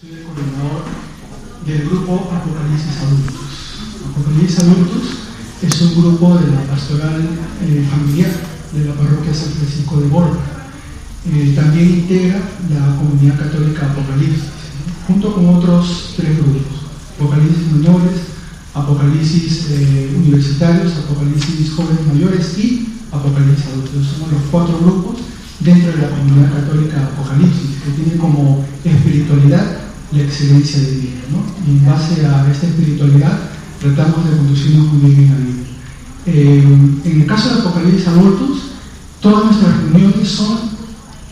Soy el coordinador del grupo Apocalipsis Adultos. Apocalipsis Adultos es un grupo de la pastoral familiar de la parroquia San Francisco de Borja. También integra la comunidad católica Apocalipsis, junto con otros 3 grupos: Apocalipsis menores, Apocalipsis universitarios, Apocalipsis jóvenes mayores y Apocalipsis adultos. Somos los 4 grupos dentro de la comunidad católica Apocalipsis, que tiene como espiritualidad la excelencia divina, ¿no? Y en base a esta espiritualidad tratamos de conducirnos muy bien en la vida. En el caso de Apocalipsis adultos, todas nuestras reuniones son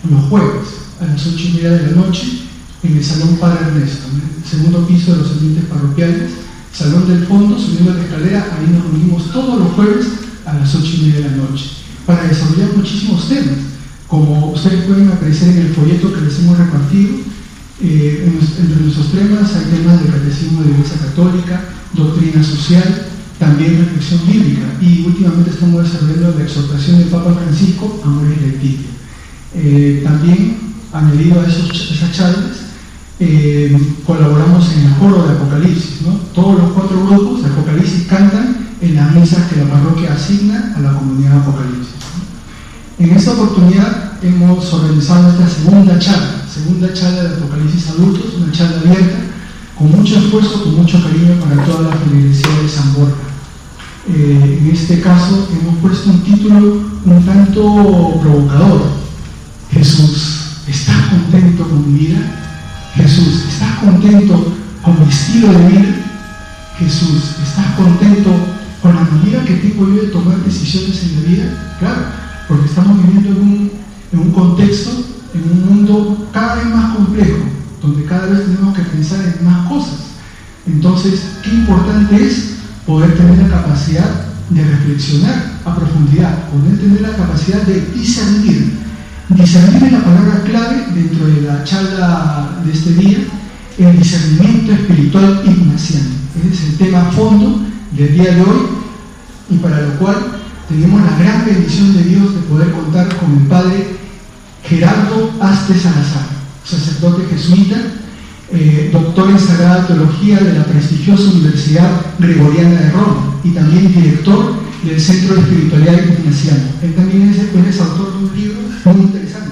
los jueves a las 8:30 de la noche en el Salón Padre Ernesto, en el segundo piso de los ambientes parroquiales, salón del fondo, subiendo la escalera. Ahí nos reunimos todos los jueves a las 8:30 de la noche para desarrollar muchísimos temas. Como ustedes pueden apreciar en el folleto que les hemos repartido, entre nuestros temas hay temas de catecismo de la Iglesia Católica, doctrina social, también reflexión bíblica, y últimamente estamos desarrollando la exhortación del Papa Francisco, Amoris Laetitia. También, añadido a esas charlas, colaboramos en el coro de Apocalipsis, ¿no? Todos los 4 grupos de Apocalipsis cantan en las misas que la parroquia asigna a la comunidad Apocalipsis, ¿no? En esta oportunidad hemos organizado esta segunda charla de Apocalipsis adultos, una charla abierta, con mucho esfuerzo, con mucho cariño para toda la feligresía de San Borja. En este caso hemos puesto un título un tanto provocador: Jesús, ¿estás contento con mi vida? Jesús, ¿estás contento con mi estilo de vida? Jesús, ¿estás contento con la manera que tengo yo de tomar decisiones en la vida? Claro, porque estamos viviendo en un contexto, en un mundo cada vez más complejo, donde cada vez tenemos que pensar en más cosas. Entonces, qué importante es poder tener la capacidad de reflexionar a profundidad, poder tener la capacidad de discernir. Discernir es la palabra clave dentro de la charla de este día, el discernimiento espiritual ignaciano. Ese es el tema a fondo del día de hoy, y para lo cual tenemos la gran bendición de Dios de poder contar con el padre Gerardo Aste Salazar, sacerdote jesuita, doctor en Sagrada Teología de la prestigiosa Universidad Gregoriana de Roma y también director del Centro de Espiritualidad Ignaciana. Él también es autor de un libro muy interesante,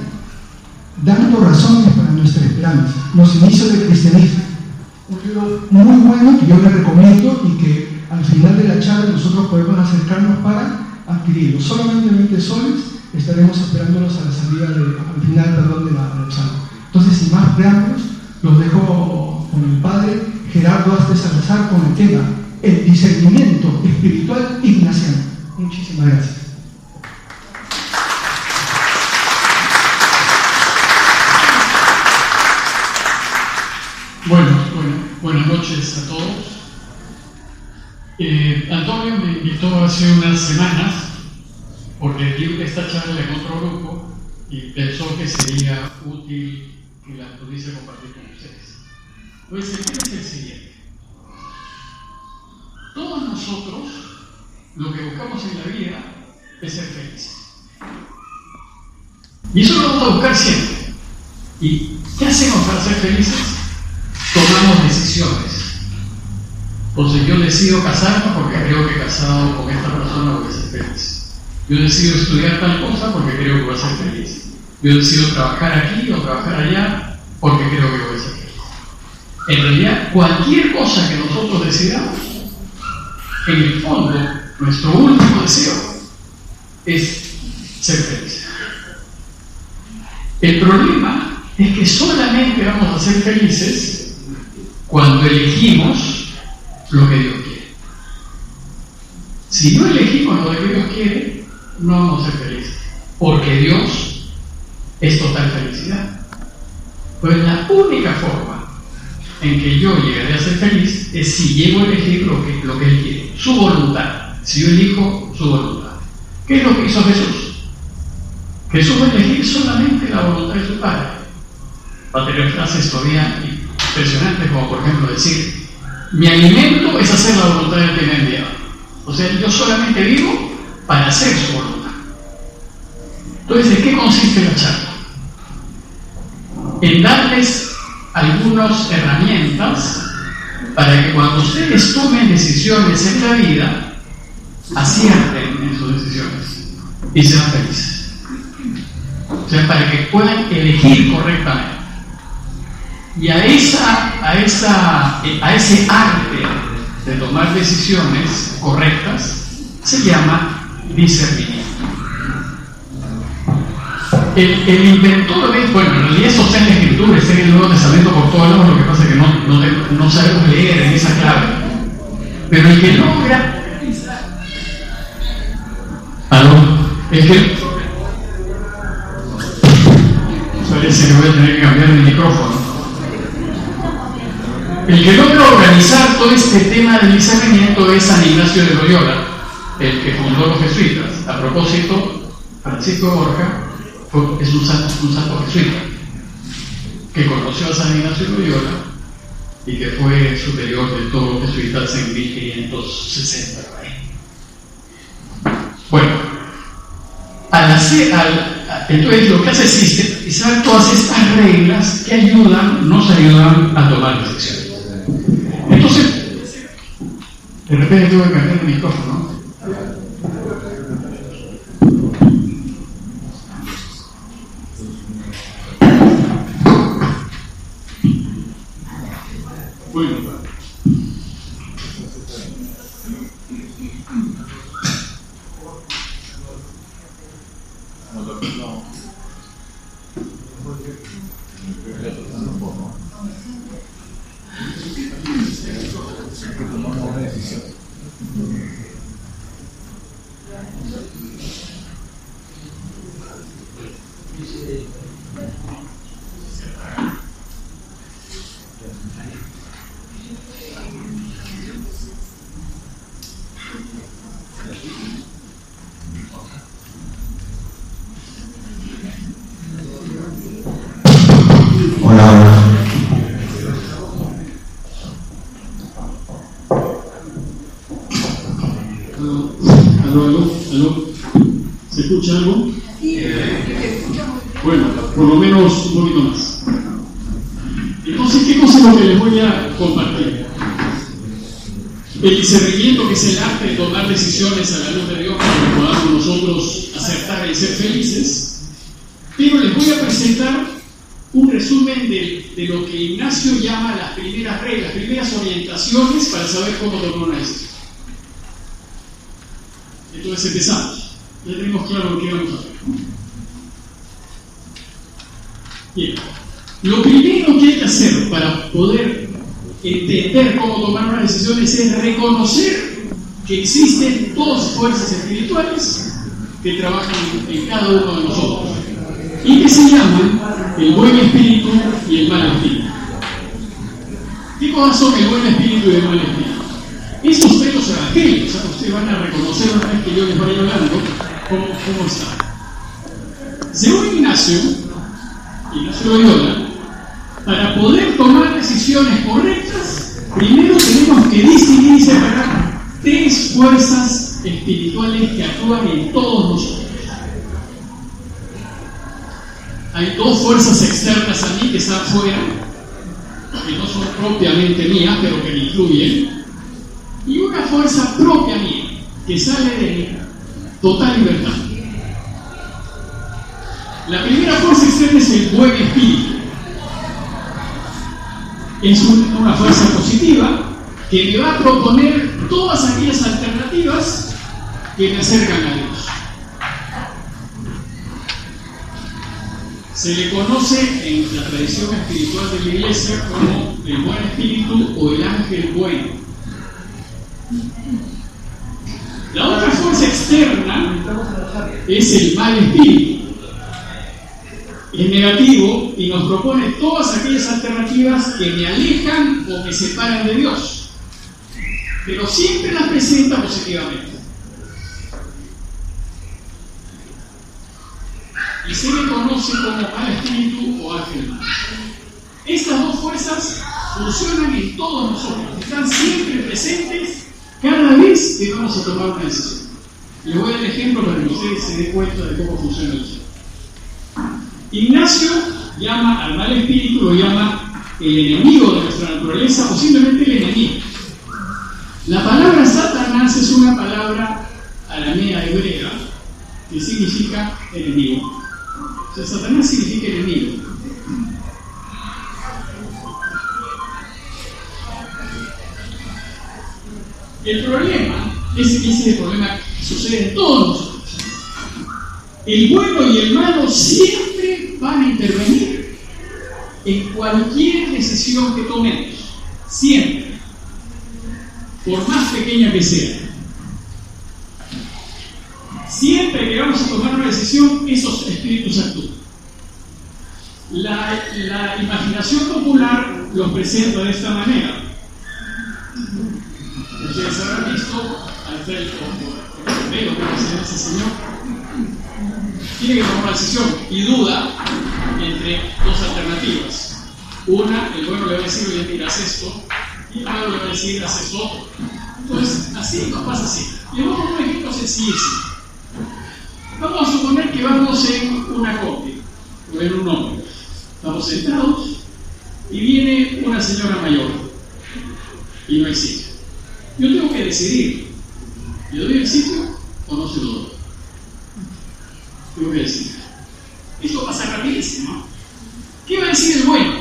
Dando razones para nuestra esperanza, los inicios del cristianismo. Un libro muy bueno que yo les recomiendo y que al final de la charla nosotros podemos acercarnos para adquirirlo. Solamente 20 soles, estaremos esperándolos a la salida al final de la charla. Entonces, sin más preámbulos, los dejo con el padre Gerardo Aste Salazar con el tema el discernimiento espiritual ignaciano. Muchísimas gracias. Buenas noches a todos. Antonio me invitó hace unas semanas porque dio esta charla en otro grupo y pensó que sería útil que la pudiese compartir con ustedes. Pues el tema es el siguiente: todos nosotros lo que buscamos en la vida es ser felices, y eso lo vamos a buscar siempre. ¿Y qué hacemos para ser felices? Tomamos decisiones. Entonces yo decido casarme porque creo que casado con esta persona voy a ser feliz. Yo decido estudiar tal cosa porque creo que voy a ser feliz. Yo decido trabajar aquí o trabajar allá porque creo que voy a ser feliz. En realidad, cualquier cosa que nosotros decidamos, en el fondo, nuestro último deseo es ser feliz. El problema es que solamente vamos a ser felices cuando elegimos lo que Dios quiere. Si no elegimos lo que Dios quiere, no vamos a ser felices, porque Dios es total felicidad. Pues la única forma en que yo llegaré a ser feliz es si llego a elegir lo que Él quiere, su voluntad. Si yo elijo su voluntad. ¿Qué es lo que hizo Jesús? Jesús va a elegir solamente la voluntad de su Padre. Va a tener frases todavía impresionantes, como por ejemplo decir: mi alimento es hacer la voluntad del que me ha enviado. O sea, yo solamente vivo para hacer su voluntad. Entonces, ¿en qué consiste la charla? En darles algunas herramientas para que cuando ustedes tomen decisiones en la vida, acierten en sus decisiones y sean felices. O sea, para que puedan elegir correctamente. Y a ese arte de tomar decisiones correctas se llama discernimiento. El inventor de, bueno, en realidad eso está en la Escritura, está en el Nuevo Testamento por todos lados, lo que pasa es que no sabemos leer en esa clave. Pero el que logra, parece que voy a tener que cambiar el micrófono. El que logra organizar todo este tema del discernimiento es San Ignacio de Loyola, el que fundó los jesuitas. A propósito, Francisco Borja es un santo jesuita que conoció a San Ignacio de Loyola y que fue superior de todos los jesuitas en 1560. Bueno, entonces lo que hace es sistematizar todas estas reglas que nos ayudan a tomar decisiones. Entonces, de repente tengo que cambiar el micrófono. Bueno. ¿Aló? ¿Se escucha algo? Bueno, por lo menos un poquito más. Entonces, ¿qué cosa es lo que les voy a compartir? El discernimiento, que es el arte de tomar decisiones a la luz de Dios para que podamos nosotros acertar y ser felices. Pero les voy a presentar un resumen de lo que Ignacio llama las primeras reglas, las primeras orientaciones para saber cómo tomar una decisión. Entonces empezamos. Ya tenemos claro lo que vamos a hacer. Bien. Lo primero que hay que hacer para poder entender cómo tomar unas decisiones es reconocer que existen dos fuerzas espirituales que trabajan en cada uno de nosotros y que se llaman el buen espíritu y el mal espíritu. ¿Qué cosas son el buen espíritu y el mal espíritu? Esos tres los evangelios, ustedes van a reconocer una vez que yo les vaya hablando cómo están. Según Ignacio Loyola, para poder tomar decisiones correctas, primero tenemos que distinguir y separar tres fuerzas espirituales que actúan en todos nosotros. Hay dos fuerzas externas a mí que están fuera, que no son propiamente mías, pero que me influyen, y una fuerza propia mía, que sale de mi total libertad. La primera fuerza externa es el buen espíritu. Es una fuerza positiva que me va a proponer todas aquellas alternativas que me acercan a Dios. Se le conoce en la tradición espiritual de la Iglesia como el buen espíritu o el ángel bueno. La otra fuerza externa es el mal espíritu. Es negativo y nos propone todas aquellas alternativas que me alejan o me separan de Dios, pero siempre las presenta positivamente. Y se le conoce como mal espíritu o ángel malo. Estas dos fuerzas funcionan en todos nosotros, están siempre presentes cada vez que vamos a tomar una decisión. Les voy a dar ejemplo para que ustedes se den cuenta de cómo funciona eso. Ignacio llama al mal espíritu, lo llama el enemigo de nuestra naturaleza o simplemente el enemigo. La palabra Satanás es una palabra aramea hebrea que significa enemigo. O sea, Satanás significa enemigo. El problema es el problema que sucede en todos nosotros. El bueno y el malo siempre van a intervenir en cualquier decisión que tomemos. Siempre. Por más pequeña que sea. Siempre que vamos a tomar una decisión, esos espíritus actúan. La imaginación popular los presenta de esta manera. Ustedes habrán visto al frente primero que se ese señor. Tiene que tomar una decisión y duda entre dos alternativas. Una, el bueno le va a decir, oye, mira, haz esto, y el malo le va a decir, haz esto otro. Entonces, así nos pasa así. Y vamos a un ejemplo sencillísimo. Vamos a suponer que vamos en una combi o en un ómnibus. Estamos sentados y viene una señora mayor y no hay sitio. Yo tengo que decidir, ¿le doy el sitio o no se lo doy? Tengo que decidir. Esto pasa rapidísimo. ¿Qué va a decir el bueno?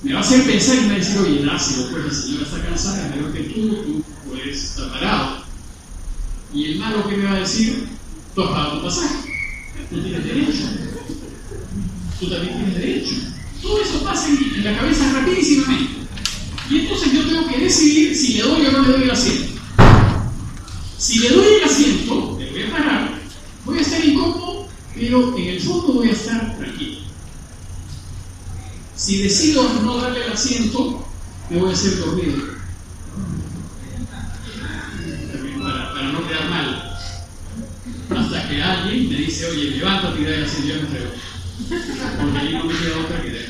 Me va a hacer pensar y me va a decir, oye, dáselo, pues la señora está cansada, es mayor que tú puedes estar parado. Y el malo, ¿qué me va a decir? Tú has pagado tu pasaje, tú tienes derecho, tú también tienes derecho. Todo eso pasa en la cabeza rapidísimamente. Y entonces yo tengo que decidir si le doy o no le doy el asiento. Si le doy el asiento, me voy a parar, voy a estar incómodo, pero en el fondo voy a estar tranquilo. Si decido no darle el asiento, me voy a hacer dormido. Para no quedar mal. Hasta que alguien me dice, oye, levántate y dale el asiento, yo me entrego. Porque ahí no me queda otra que darle.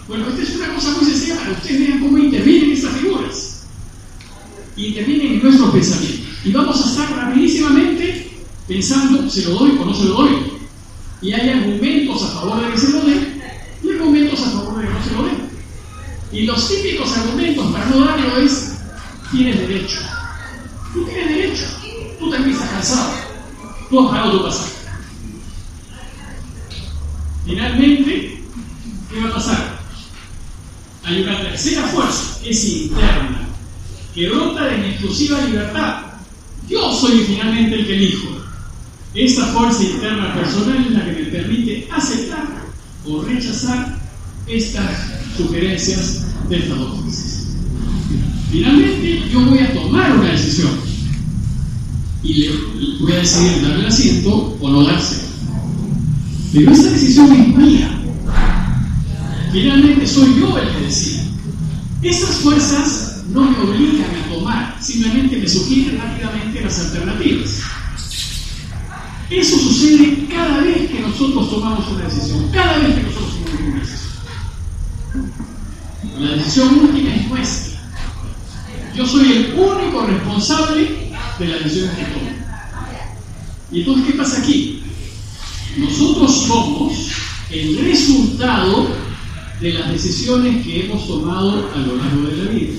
Bueno, esta es una cosa muy sencilla para que ustedes vean cómo intervienen estas figuras. Intervienen en nuestros pensamientos. Y vamos a estar rapidísimamente pensando, ¿se lo doy o no se lo doy? Y hay argumentos a favor de que se lo dé y argumentos a favor de que no se lo dé. Y los típicos argumentos para no darlo es, tienes derecho. Tú tienes derecho. Tú también estás cansado. Tú has pagado tu pasaje. Finalmente, ¿qué va a pasar? Hay una tercera fuerza, que es interna, que brota de mi exclusiva libertad. Yo soy finalmente el que elijo. Esta fuerza interna personal es la que me permite aceptar o rechazar estas sugerencias de estas dos fuerzas. Finalmente, yo voy a tomar una decisión y le voy a decidir darle el asiento o no dárselo. Pero esa decisión es mía. Finalmente soy yo el que decide. Esas fuerzas no me obligan a tomar, simplemente me sugieren rápidamente las alternativas. Eso sucede cada vez que nosotros tomamos una decisión. Cada vez que nosotros tomamos una decisión. La decisión última es nuestra. Yo soy el único responsable de la decisión que tomo. Y entonces, ¿qué pasa aquí? Nosotros somos el resultado de las decisiones que hemos tomado a lo largo de la vida.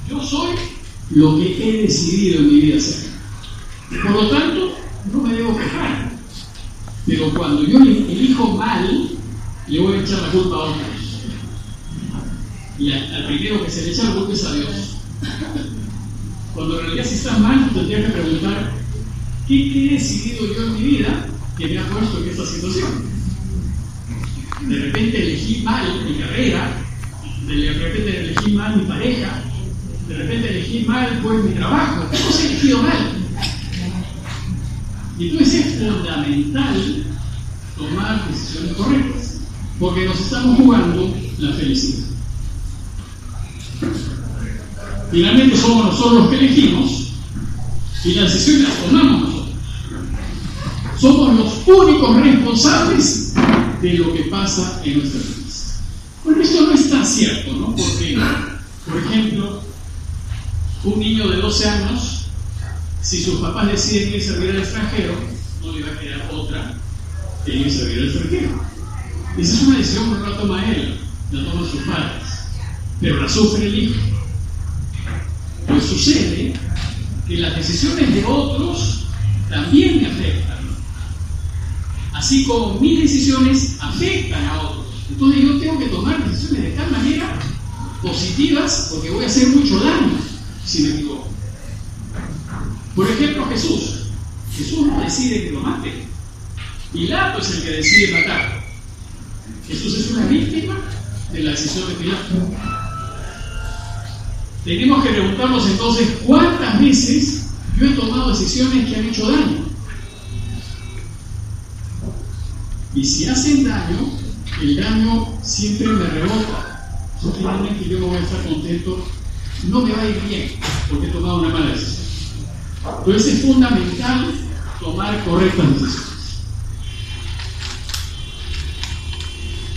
Yo soy lo que he decidido en mi vida ser. Por lo tanto, no me debo quejar. Pero cuando yo elijo mal, le voy a echar la culpa a otros. Y al primero que se le echa la culpa es a Dios. Cuando en realidad si estás mal, tendría que preguntar, ¿qué he decidido yo en mi vida que me ha puesto en esta situación? De repente elegí mal mi carrera, de repente elegí mal mi pareja, de repente elegí mal pues mi trabajo. ¿Qué cosa he elegido mal? Y entonces es fundamental tomar decisiones correctas, porque nos estamos jugando la felicidad. Finalmente somos nosotros los que elegimos y las decisiones las tomamos nosotros. Somos los únicos responsables de lo que pasa en nuestras vidas. Bueno, esto no es tan cierto, ¿no? Porque, por ejemplo, un niño de 12 años, si sus papás deciden irse a vivir al extranjero, no le va a quedar otra que irse a vivir al extranjero. Esa es una decisión que no la toma él, la toman sus padres, pero la sufre el hijo. Pues sucede que las decisiones de otros también me afectan, así como mis decisiones afectan a otros. Entonces yo tengo que tomar decisiones de tal manera positivas, porque voy a hacer mucho daño si me equivoco. Por ejemplo, Jesús no decide que lo mate. Pilato es el que decide matar. Jesús es una víctima de la decisión de Pilato. Tenemos que preguntarnos entonces cuántas veces yo he tomado decisiones que han hecho daño. Y si hacen daño, el daño siempre me rebota. Finalmente yo no voy a estar contento, no me va a ir bien porque he tomado una mala decisión. Entonces es fundamental tomar correctas decisiones.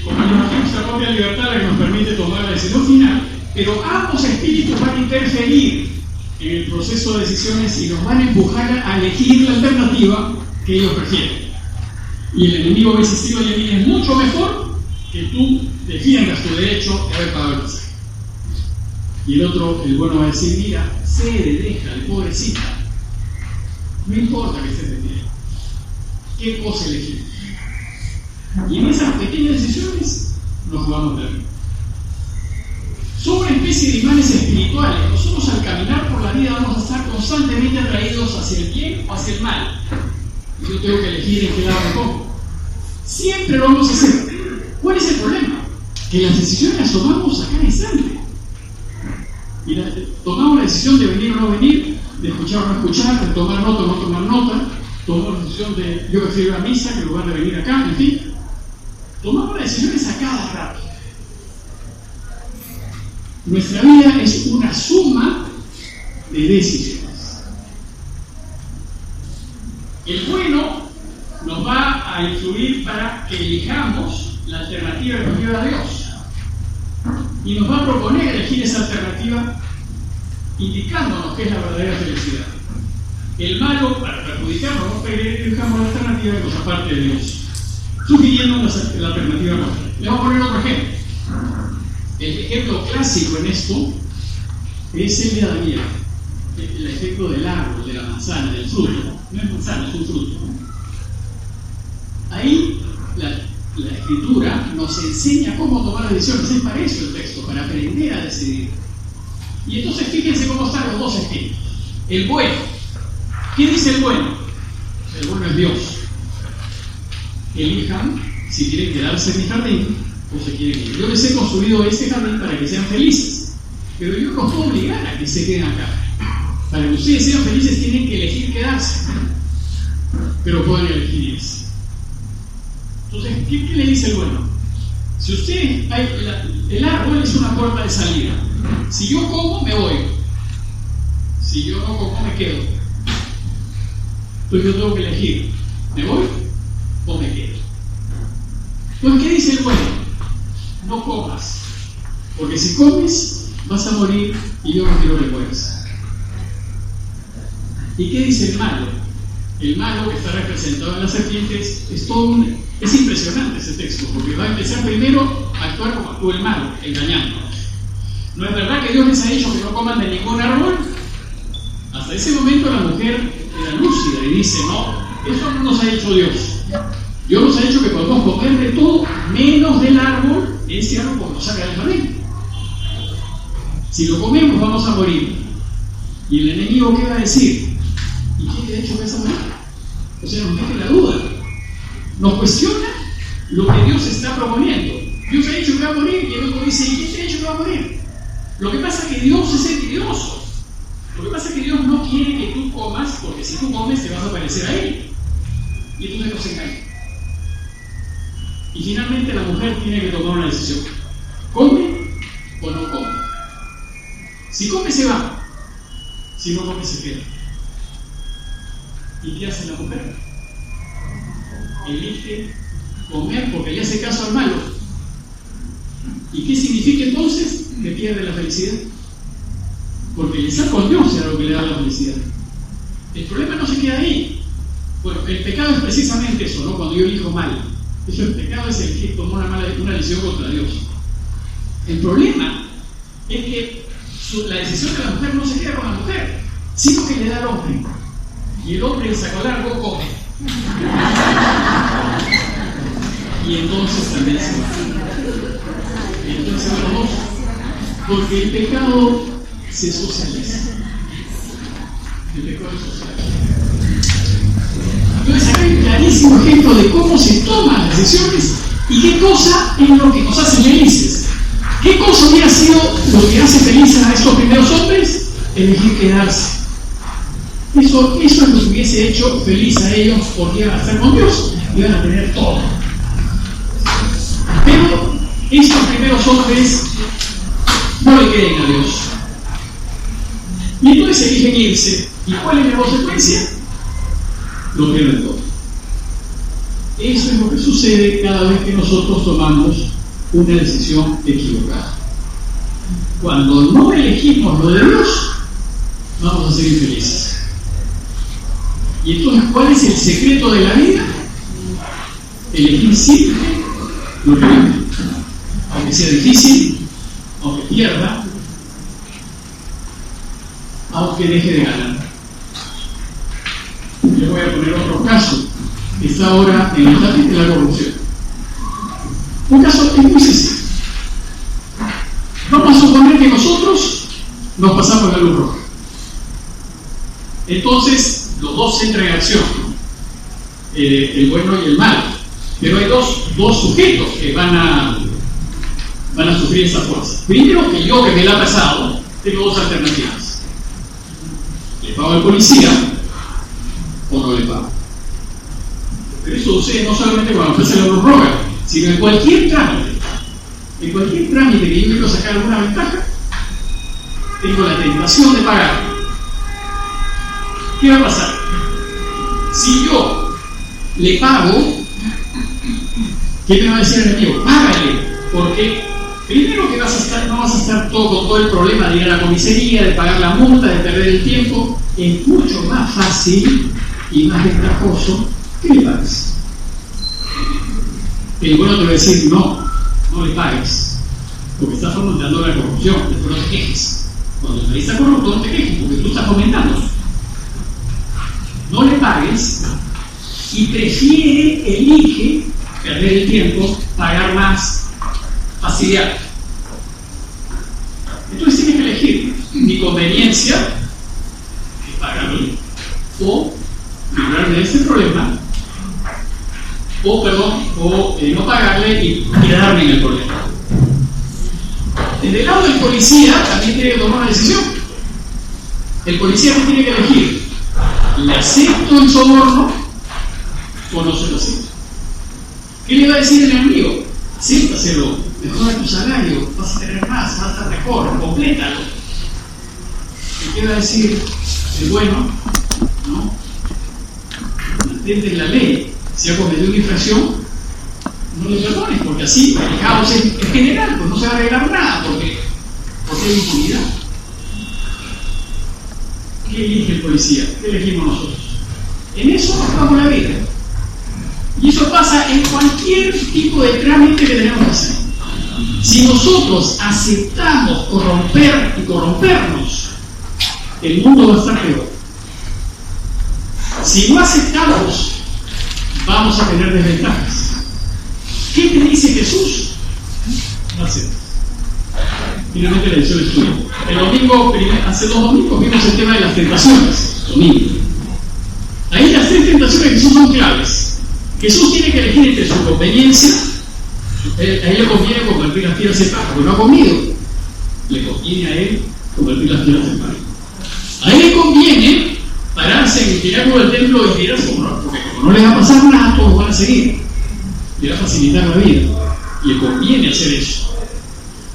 Compartimos nuestra propia libertad que nos permite tomar la decisión final, pero ambos espíritus van a interferir en el proceso de decisiones y nos van a empujar a elegir la alternativa que ellos prefieren. Y el enemigo va a insistir: oye, es mucho mejor que tú defiendas tu derecho de haber pagado el pasaje. Y el otro, el bueno, va a decir: mira, déjale, pobrecita, no importa que estés de pie, ¿qué cosa elegir? Y en esas pequeñas decisiones nos jugamos la vida. Somos una especie de imanes espirituales. Nosotros, al caminar por la vida, vamos a estar constantemente atraídos hacia el bien o hacia el mal. Yo tengo que elegir en qué lado me pongo. Siempre lo vamos a hacer. ¿Cuál es el problema? Que las decisiones las tomamos a cada instante. Y tomamos la decisión de venir o no venir, de escuchar o no escuchar, de tomar nota o no tomar nota. Tomamos la decisión de yo prefiero ir a misa que en lugar de venir acá, en fin. Tomamos las decisiones a cada rato. Nuestra vida es una suma de decisiones. El bueno nos va a influir para que elijamos la alternativa que nos lleva a Dios. Y nos va a proponer elegir esa alternativa indicándonos qué es la verdadera felicidad. El malo, para perjudicarnos, nos elijamos la alternativa que nos aparte de Dios, sugiriéndonos la alternativa nuestra. Le vamos a poner otro ejemplo. El ejemplo clásico en esto es el de Daniel, el ejemplo del árbol, de la manzana, del fruto. No es manzana, es un fruto. Ahí la escritura nos enseña cómo tomar decisiones. Es para eso el texto, para aprender a decidir. Y entonces fíjense cómo están los dos espíritus. El bueno. ¿Qué dice el bueno? El bueno es Dios. Elijan si quieren quedarse en mi jardín o se quieren ir. Yo les he construido este jardín para que sean felices, pero yo no los puedo obligar a que se queden acá. Para que ustedes sean felices tienen que elegir quedarse, pero pueden elegir irse. Entonces, ¿qué le dice el bueno? Si usted, el árbol es una puerta de salida. Si yo como, me voy. Si yo no como, me quedo. Entonces yo tengo que elegir, ¿me voy o me quedo? Entonces, ¿qué dice el bueno? No comas, porque si comes vas a morir y yo no quiero que mueras. ¿Y qué dice el malo? El malo, que está representado en las serpientes, es impresionante ese texto, porque va a empezar primero a actuar como actúa el malo, engañándonos. ¿No es verdad que Dios les ha dicho que no coman de ningún árbol? Hasta ese momento la mujer era lúcida y dice: no, eso no nos ha dicho Dios. Dios nos ha dicho que podemos comer de todo, menos del árbol, ese árbol que nos saca del jardín. Si lo comemos vamos a morir. ¿Y el enemigo qué va a decir? ¿Y quién le ha dicho que vas a morir? O sea, nos mete la duda. Nos cuestiona lo que Dios está proponiendo. Dios ha dicho que va a morir y el otro dice: ¿y quién te ha dicho que va a morir? Lo que pasa es que Dios es envidioso. Lo que pasa es que Dios no quiere que tú comas, porque si tú comes te vas a parecer a Él. Y entonces nos engaña. Y finalmente la mujer tiene que tomar una decisión: ¿come o no come? Si come se va, si no come se queda. ¿Y qué hace la mujer? Elige comer porque le hace caso al malo. ¿Y qué significa entonces? Que pierde la felicidad, porque le saca a Dios a lo que le da la felicidad. El problema no se queda ahí. Bueno, el pecado es precisamente eso, ¿no? Cuando yo elijo mal. Eso, el pecado es el que tomó una decisión contra Dios. El problema es que la decisión de la mujer no se queda con la mujer, sino que le da al hombre. Y el hombre, el saco largo, come. Y entonces también se va. Entonces van los dos. Porque el pecado se socializa. El pecado es socializa. Entonces acá hay un clarísimo ejemplo de cómo se toman las decisiones y qué cosa es lo que nos hace felices. ¿Qué cosa hubiera sido lo que hace felices a estos primeros hombres? Elegir quedarse. Eso es lo que hubiese hecho feliz a ellos, porque iban a estar con Dios, iban a tener todo. Pero estos primeros hombres no le creen a Dios. Y entonces eligen irse. ¿Y cuál es la consecuencia? Lo pierden todo. Eso es lo que sucede cada vez que nosotros tomamos una decisión equivocada. Cuando no elegimos lo de Dios, vamos a ser infelices. Y entonces, ¿cuál es el secreto de la vida? Elegir siempre lo que viene. Aunque sea difícil, aunque pierda, aunque deje de ganar. Yo voy a poner otro caso que está ahora en el tapete de la corrupción. Un caso es muy sencillo. Vamos a suponer que nosotros nos pasamos la luz roja. Entonces, los dos entran en acción, el bueno y el malo. Pero hay dos sujetos que van a sufrir esa fuerza. Primero, que yo, que me la ha pasado, tengo dos alternativas. ¿Le pago al policía o no le pago? Pero eso sucede no solamente cuando empieza la luz roja, sino en cualquier trámite. En cualquier trámite que yo quiero sacar alguna ventaja, tengo la tentación de pagar. ¿Qué va a pasar? Si yo le pago, ¿qué me va a decir el enemigo? Págale, porque primero que no vas a estar con todo el problema de ir a la comisaría, de pagar la multa, de perder el tiempo. Es mucho más fácil y más ventajoso que le pagues. El bueno te va a decir, no le pagues, porque estás fomentando la corrupción, después no te quejes. Cuando el país está corrupto, no te quejes, porque tú estás fomentando. No le pagues y elige perder el tiempo, pagar más, facilidad. Entonces tienes que elegir mi conveniencia, que es pagarlo, o librarme de este problema, o no pagarle y quedarme en el problema. Desde el lado del policía también tiene que tomar una decisión. El policía no tiene que elegir: ¿le acepto el soborno o no se lo acepto? ¿Qué le va a decir el enemigo? Acéptaselo, mejora tu salario, vas a tener más, vas a estar mejor, complétalo. ¿Y qué va a decir el bueno? ¿No? Mantente en la ley. Si ha cometido una infracción, no le perdones, porque así el caos es general, pues no se va a arreglar nada, porque hay impunidad. ¿Qué elige el policía? ¿Qué elegimos nosotros? En eso buscamos la vida. Y eso pasa en cualquier tipo de trámite que tenemos que hacer. Si nosotros aceptamos corromper y corrompernos, el mundo va a estar peor. Si no aceptamos, vamos a tener desventajas. ¿Qué te dice Jesús? No aceptes. Finalmente la decisión es tuya. El domingo, hace 2 domingos, vimos el tema de las tentaciones. Domingo. Ahí las 3 tentaciones de Jesús son claves. Jesús tiene que elegir entre su conveniencia. A él le conviene convertir las piedras en pan, porque no ha comido. Le conviene a él convertir las piedras en pan. A él le conviene pararse en el pináculo del templo y tirarse, porque como no le va a pasar nada, todos van a seguir. Le va a facilitar la vida. Le conviene hacer eso.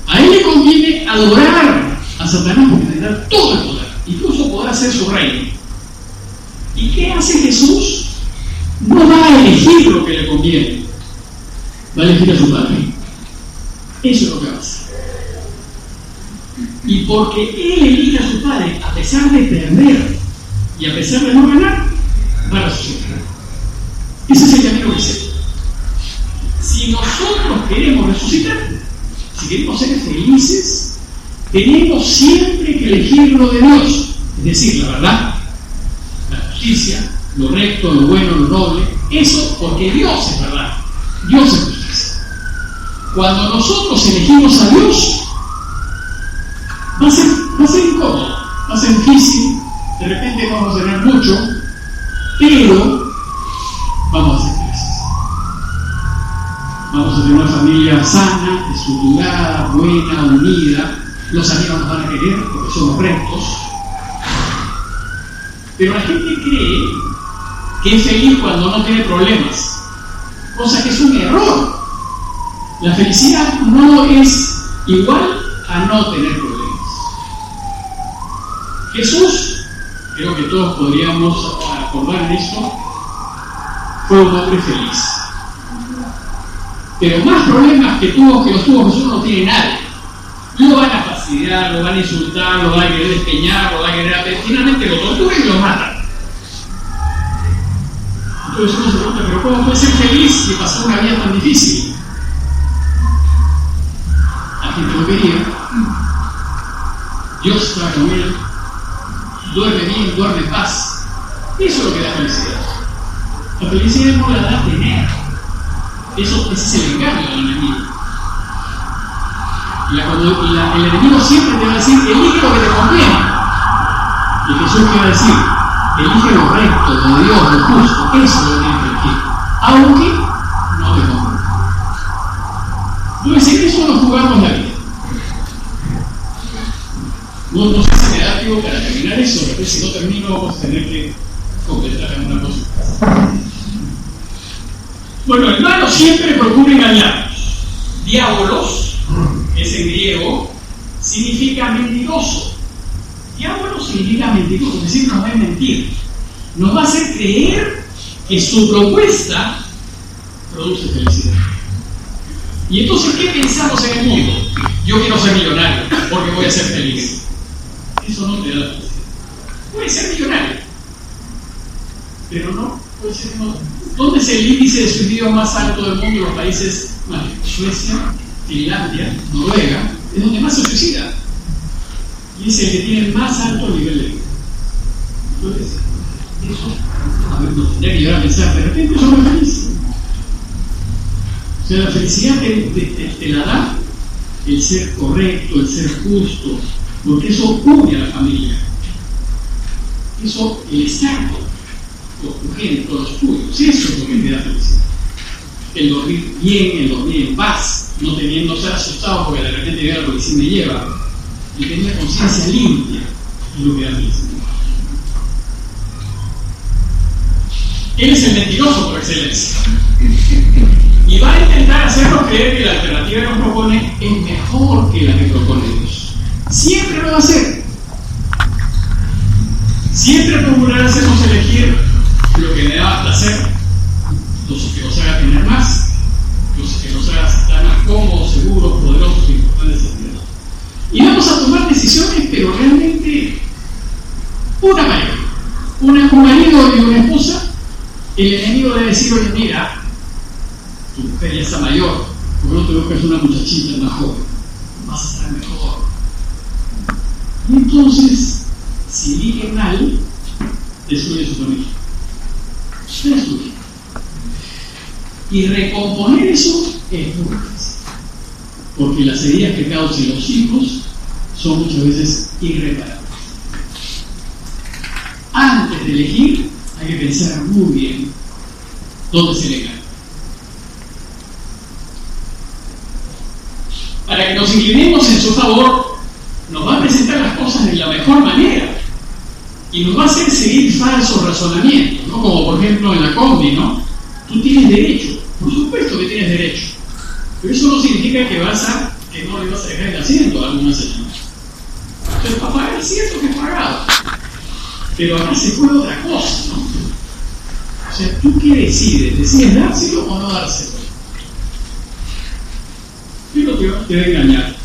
A él le conviene adorar a Satanás porque le da todo el poder, incluso poder hacer su reino. ¿Y qué hace Jesús? No va a elegir lo que le conviene, va a elegir a su Padre. Eso es lo que va a hacer. Y porque él elige a su Padre, a pesar de perder y a pesar de no ganar, va a resucitar. Ese es el camino que sé. Si nosotros queremos resucitar, si queremos ser felices, tenemos siempre que elegir lo de Dios, es decir, la verdad, la justicia, lo recto, lo bueno, lo noble, eso porque Dios es verdad, Dios es justicia. Cuando nosotros elegimos a Dios, va a ser incómodo, va a ser difícil, de repente vamos a tener mucho, pero vamos a ser felices. Vamos a tener una familia sana, estructurada, buena, unida, los amigos nos van a querer porque somos rectos. Pero la gente cree que es feliz cuando no tiene problemas, cosa que es un error. La felicidad no es igual a no tener problemas. Jesús, creo que todos podríamos acordar en esto, fue un hombre feliz. Pero más problemas que los tuvo Jesús no tiene nadie. Lo van a fastidiar, lo van a insultar, lo van a querer despeñar, lo van a querer... Finalmente lo torturan y lo matan. Entonces uno se pregunta, ¿pero cómo puede ser feliz si pasó una vida tan difícil? La gente lo quería. Dios está con él. Duerme bien, duerme en paz. Eso es lo que da felicidad. La felicidad no la da tener. Ese es el engaño del enemigo. El enemigo siempre te va a decir, elige lo que te conviene. Y Jesús te va a decir, elige lo recto, lo de Dios, lo justo. Eso es lo que tienes que elegir. Aunque no te conviene. Entonces, en eso nos jugamos la vida. No sé si me da tiempo para terminar eso, porque si no termino vamos a tener que completar alguna cosa. Bueno, el malo siempre procura engañarnos. Diabolos, es en griego, significa mentiroso. Diablo significa mentiroso, es decir, nos va a mentir. Nos va a hacer creer que su propuesta produce felicidad. Y entonces, ¿qué pensamos en el mundo? Yo quiero ser millonario porque voy a ser feliz. Eso no te da la felicidad. Puede ser millonario, pero no puede ser no. ¿Dónde es el índice de suicidio más alto del mundo en los países? Suecia, Finlandia, Noruega, es donde más se suicida. Y es el que tiene el más alto nivel de vida. Entonces, eso, a ver, nos tendría que llevar a pensar, de repente yo soy feliz. O sea, la felicidad te la da el ser correcto, el ser justo, porque eso une a la familia. Eso, el estar con tu gente, con los tuyos, eso es lo que te da felicidad. El dormir bien, el dormir en paz, no teniendo ser asustado porque de repente llega la policía y me lleva. Y tener la conciencia limpia es lo que da felicidad. Él es el mentiroso por excelencia. Y va a intentar hacernos creer que la alternativa que nos propone es mejor que la que propone Dios. Siempre lo va a hacer. Siempre procurará hacernos elegir lo que le da placer, lo que nos haga tener más, lo que nos haga estar más cómodos, seguros, poderosos, importantes, etc. Y vamos a tomar decisiones, pero realmente una pareja, un marido y una esposa, el enemigo debe decir, oye, mira, tu mujer ya está mayor, por lo tanto que es una muchachita más joven, vas a estar mejor. Y entonces, si elige mal, destruye su familia. Destruye. Y recomponer eso es muy difícil. Porque las heridas que causan los hijos son muchas veces irreparables. Antes de elegir, hay que pensar muy bien dónde se le gana. Para que nos inclinemos en su favor, nos va a presentar las cosas de la mejor manera y nos va a hacer seguir falsos razonamientos, ¿no? Como por ejemplo en la combi, ¿no? Tú tienes derecho, por supuesto que tienes derecho, pero eso no significa que no le vas a dejar el asiento a alguna señora. Entonces, para pagar el asiento que es pagado, pero acá se juega otra cosa, ¿no? O sea, ¿tú qué decides? ¿Decides dárselo o no dárselo? ¿Qué es lo que te va a engañar?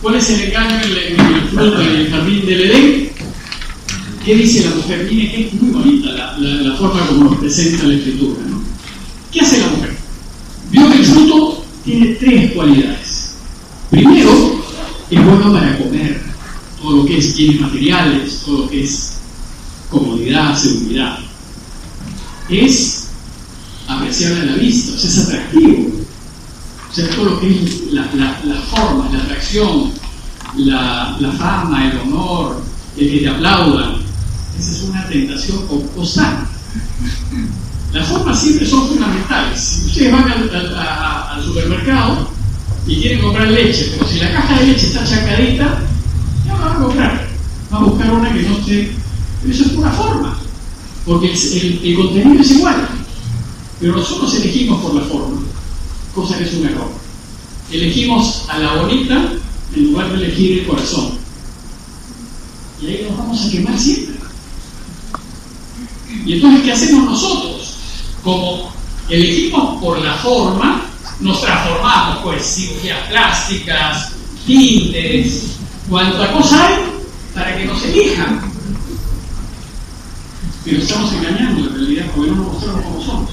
¿Cuál es el engaño en el fruto, en el jardín del Edén? ¿Qué dice la mujer? Mire que es muy bonita la forma como nos presenta la Escritura, ¿no? ¿Qué hace la mujer? Vio que el fruto tiene tres cualidades. Primero, es bueno para comer, todo lo que es bienes materiales, todo lo que es comodidad, seguridad. Es apreciable a la vista, o sea, es atractivo. O sea, todo lo que es la forma, la atracción, la fama, el honor, el que te aplaudan. Esa es una tentación constante. Las formas siempre son fundamentales. Si ustedes van al supermercado y quieren comprar leche, pero si la caja de leche está chacadita, ya no van a comprar. Van a buscar una que no esté. Pero eso es pura forma, porque el contenido es igual. Pero nosotros elegimos por la forma, cosa que es un error. Elegimos a la bonita en lugar de elegir el corazón. Y ahí nos vamos a quemar siempre. Y entonces, ¿qué hacemos nosotros? Como elegimos por la forma, nos transformamos, pues, cirugías plásticas, tintes, cuánta cosa hay para que nos elijan. Pero estamos engañando en realidad porque no nos mostramos como somos.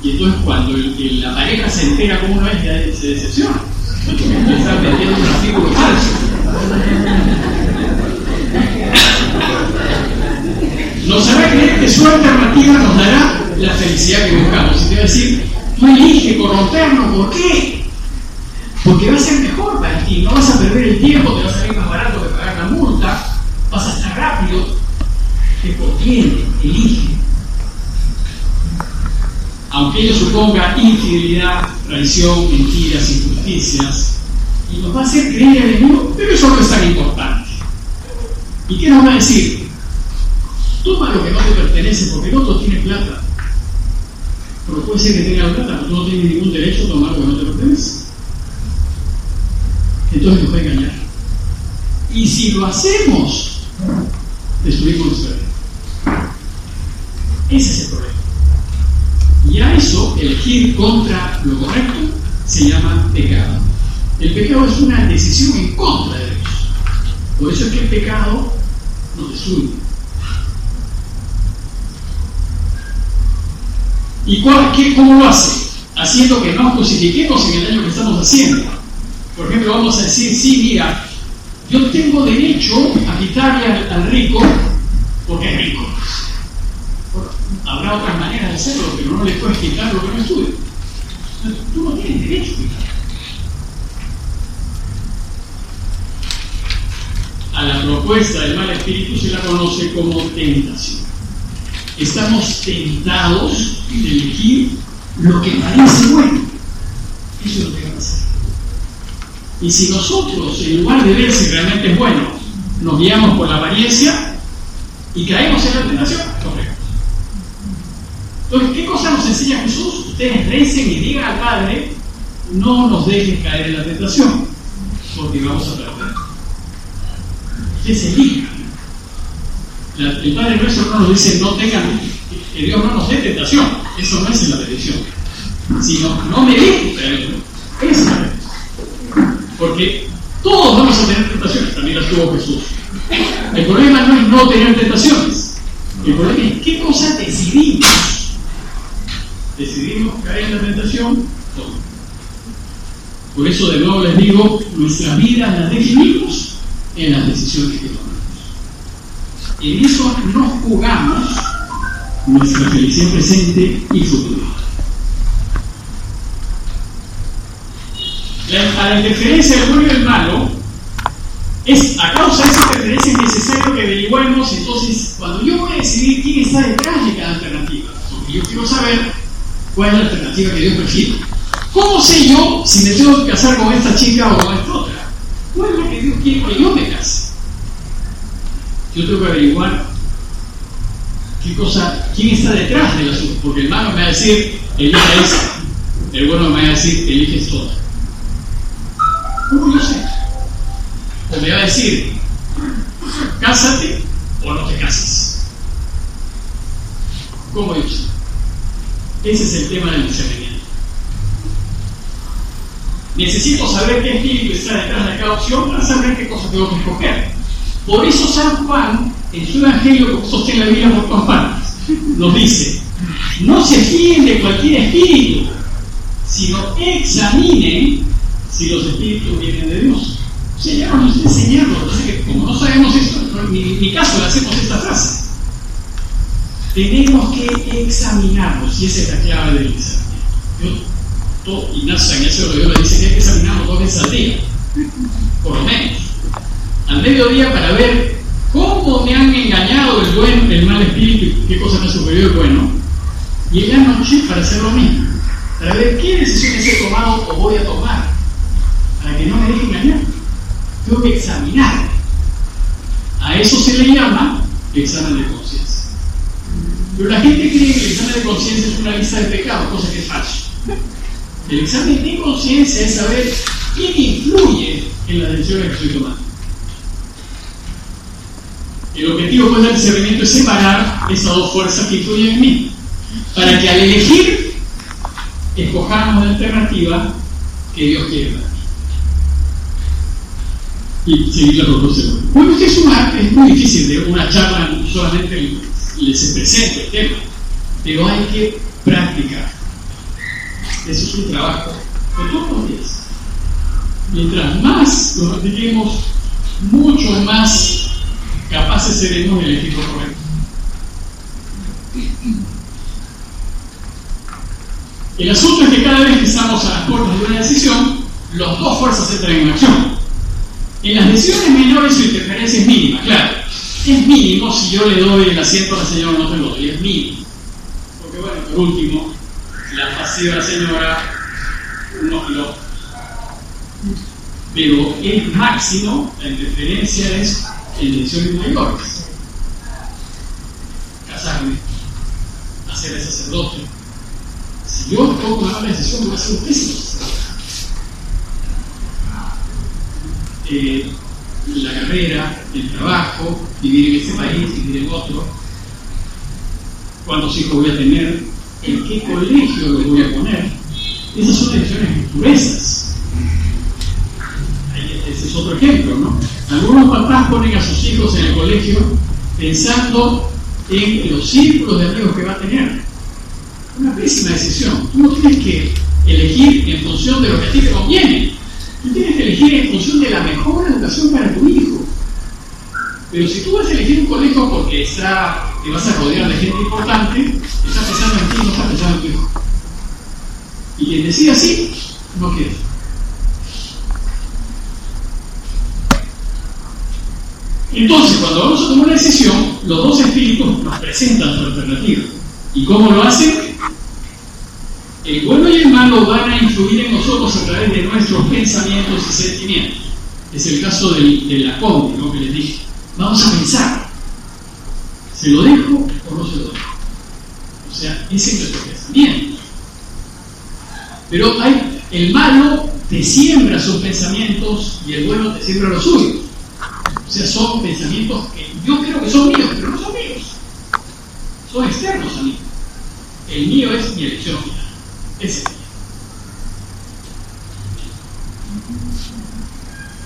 Y entonces cuando la pareja se entera cómo uno es, ya se decepciona. Están vendiendo un artículo falso. Nos hará creer que su alternativa nos dará la felicidad que buscamos. Y te va a decir, tú elige corrompernos, ¿por qué? Porque va a ser mejor para ti, no vas a perder el tiempo, te va a salir más barato que pagar la multa, vas a estar rápido, te conviene, elige. Aunque ello suponga infidelidad, traición, mentiras, injusticias, y nos va a hacer creer el enemigo, pero eso no es tan importante. ¿Y qué nos va a decir? Toma lo que no te pertenece, porque el otro tiene plata. Pero puede ser que tenga plata, pero tú no tienes ningún derecho a tomar lo que no te pertenece. Entonces nos va a engañar. Y si lo hacemos, destruimos nuestra vida. Ese es el problema. Y a eso, elegir contra lo correcto, se llama pecado. El pecado es una decisión en contra de Dios. Por eso es que el pecado nos destruye. ¿Y cómo lo hace? Haciendo que nos justifiquemos en el daño que estamos haciendo. Por ejemplo, vamos a decir, sí, mira, yo tengo derecho a quitarle al rico porque es rico. Habrá otras maneras de hacerlo, pero no le puedes quitar lo que no es tuyo. Tú no tienes derecho a quitar. A la propuesta del mal espíritu se la conoce como tentación. Estamos tentados de elegir lo que parece bueno. Eso es lo que va a pasar. Y si nosotros, en lugar de ver si realmente es bueno, nos guiamos por la apariencia y caemos en la tentación, correcto. Entonces, ¿qué cosa nos enseña Jesús? Ustedes recen y digan al Padre, no nos dejes caer en la tentación, porque vamos a perder. Ustedes elijan. El Padre Nuestro no nos dice, no tengan, que Dios no nos dé tentación. Eso no es en la bendición. Sino, no me dejes caer. Esa es la bendición. Porque todos vamos a tener tentaciones, también las tuvo Jesús. El problema no es no tener tentaciones. El problema es qué cosa decidimos. Decidimos caer en la tentación, todo. Por eso de nuevo les digo, nuestra vida la definimos en las decisiones que tomamos. En eso nos jugamos nuestra felicidad presente y futura. A la interferencia del bueno y del malo, a causa de esa interferencia es necesario que averiguemos. Entonces, cuando yo voy a decidir quién está detrás de cada alternativa, porque yo quiero saber cuál es la alternativa que Dios prefiere. ¿Cómo sé yo si me tengo que casar con esta chica o con esta otra? ¿Cuál es la que Dios quiere que yo me case? Yo tengo que averiguar quién está detrás del asunto, porque el malo me va a decir, elige esa, el bueno me va a decir, elige esta otra. ¿Cómo yo sé? O me va a decir, cásate o no te cases. ¿Cómo yo sé? Ese es el tema del discernimiento. Necesito saber qué espíritu está detrás de cada opción para saber qué cosa tengo que escoger. Por eso San Juan, en su evangelio que sostiene la Biblia por todas partes, nos dice, no se fíen de cualquier espíritu, sino examinen si los espíritus vienen de Dios. O sea, ya nos está enseñando. Entonces, que como no sabemos esto, en mi caso le hacemos esta frase. Tenemos que examinarnos, y esa es la clave del examen. Ignacio San Ignacio de Loyola dice que hay que examinarnos 2 veces al día, por lo menos. Al mediodía para ver cómo me han engañado el buen, el mal espíritu, qué cosa me ha superior el bueno. Y en la noche para hacer lo mismo, para ver qué decisiones he tomado o voy a tomar, para que no me deje engañar. Tengo que examinar. A eso se le llama examen de conciencia. Pero la gente cree que el examen de conciencia es una lista de pecados, cosa que es falso. El examen de conciencia es saber quién influye en las decisiones que estoy tomando. El objetivo pues, del discernimiento es separar esas 2 fuerzas que influyen en mí, para que al elegir escojamos la alternativa que Dios quiere dar y seguir la proposición. Bueno, es muy difícil de una charla, solamente les presento el tema, pero hay que practicar. Eso es un trabajo de todos los días. Mientras más lo practiquemos, mucho más capaces seremos de elegir lo correcto. El asunto es que cada vez que estamos a las puertas de una decisión, las 2 fuerzas entran en acción. En las decisiones menores su interferencia es mínima, claro. Es mínimo si yo le doy el asiento a la señora o no te lo doy, es mínimo. Porque bueno, por último, la pasiva de la señora, unos kilómetros. Pero el máximo, la interferencia es en decisiones mayores. Casarme, hacer el sacerdote. Si yo tomo una decisión, voy a ser un pésimo sacerdote. La carrera, el trabajo, vivir en este país, vivir en otro, cuántos hijos voy a tener, en qué colegio los voy a poner. Esas son decisiones gruesas. Ese es otro ejemplo, ¿no? Algunos papás ponen a sus hijos en el colegio pensando en los círculos de amigos que va a tener. Una pésima decisión. Tú no tienes que elegir en función de lo que a ti te conviene. Tú tienes que elegir en función de la mejor educación para tu hijo. Pero si tú vas a elegir un colegio porque te vas a rodear de gente importante, estás pensando en ti, no estás pensando en tu hijo. Y quien decide así, no quiere. Entonces, cuando vamos a tomar una decisión, los 2 espíritus nos presentan su alternativa. ¿Y cómo lo hacen? El bueno y el malo van a influir en nosotros a través de nuestros pensamientos y sentimientos. Es el caso de la combi, ¿no? Que les dije. Vamos a pensar, ¿se lo dejo o no se lo dejo? O sea, ese es nuestro pensamiento. Pero el malo te siembra sus pensamientos y el bueno te siembra los suyos. O sea, son pensamientos que yo creo que son míos, pero no son míos. Son externos a mí. El mío es mi elección final. Ese es mío.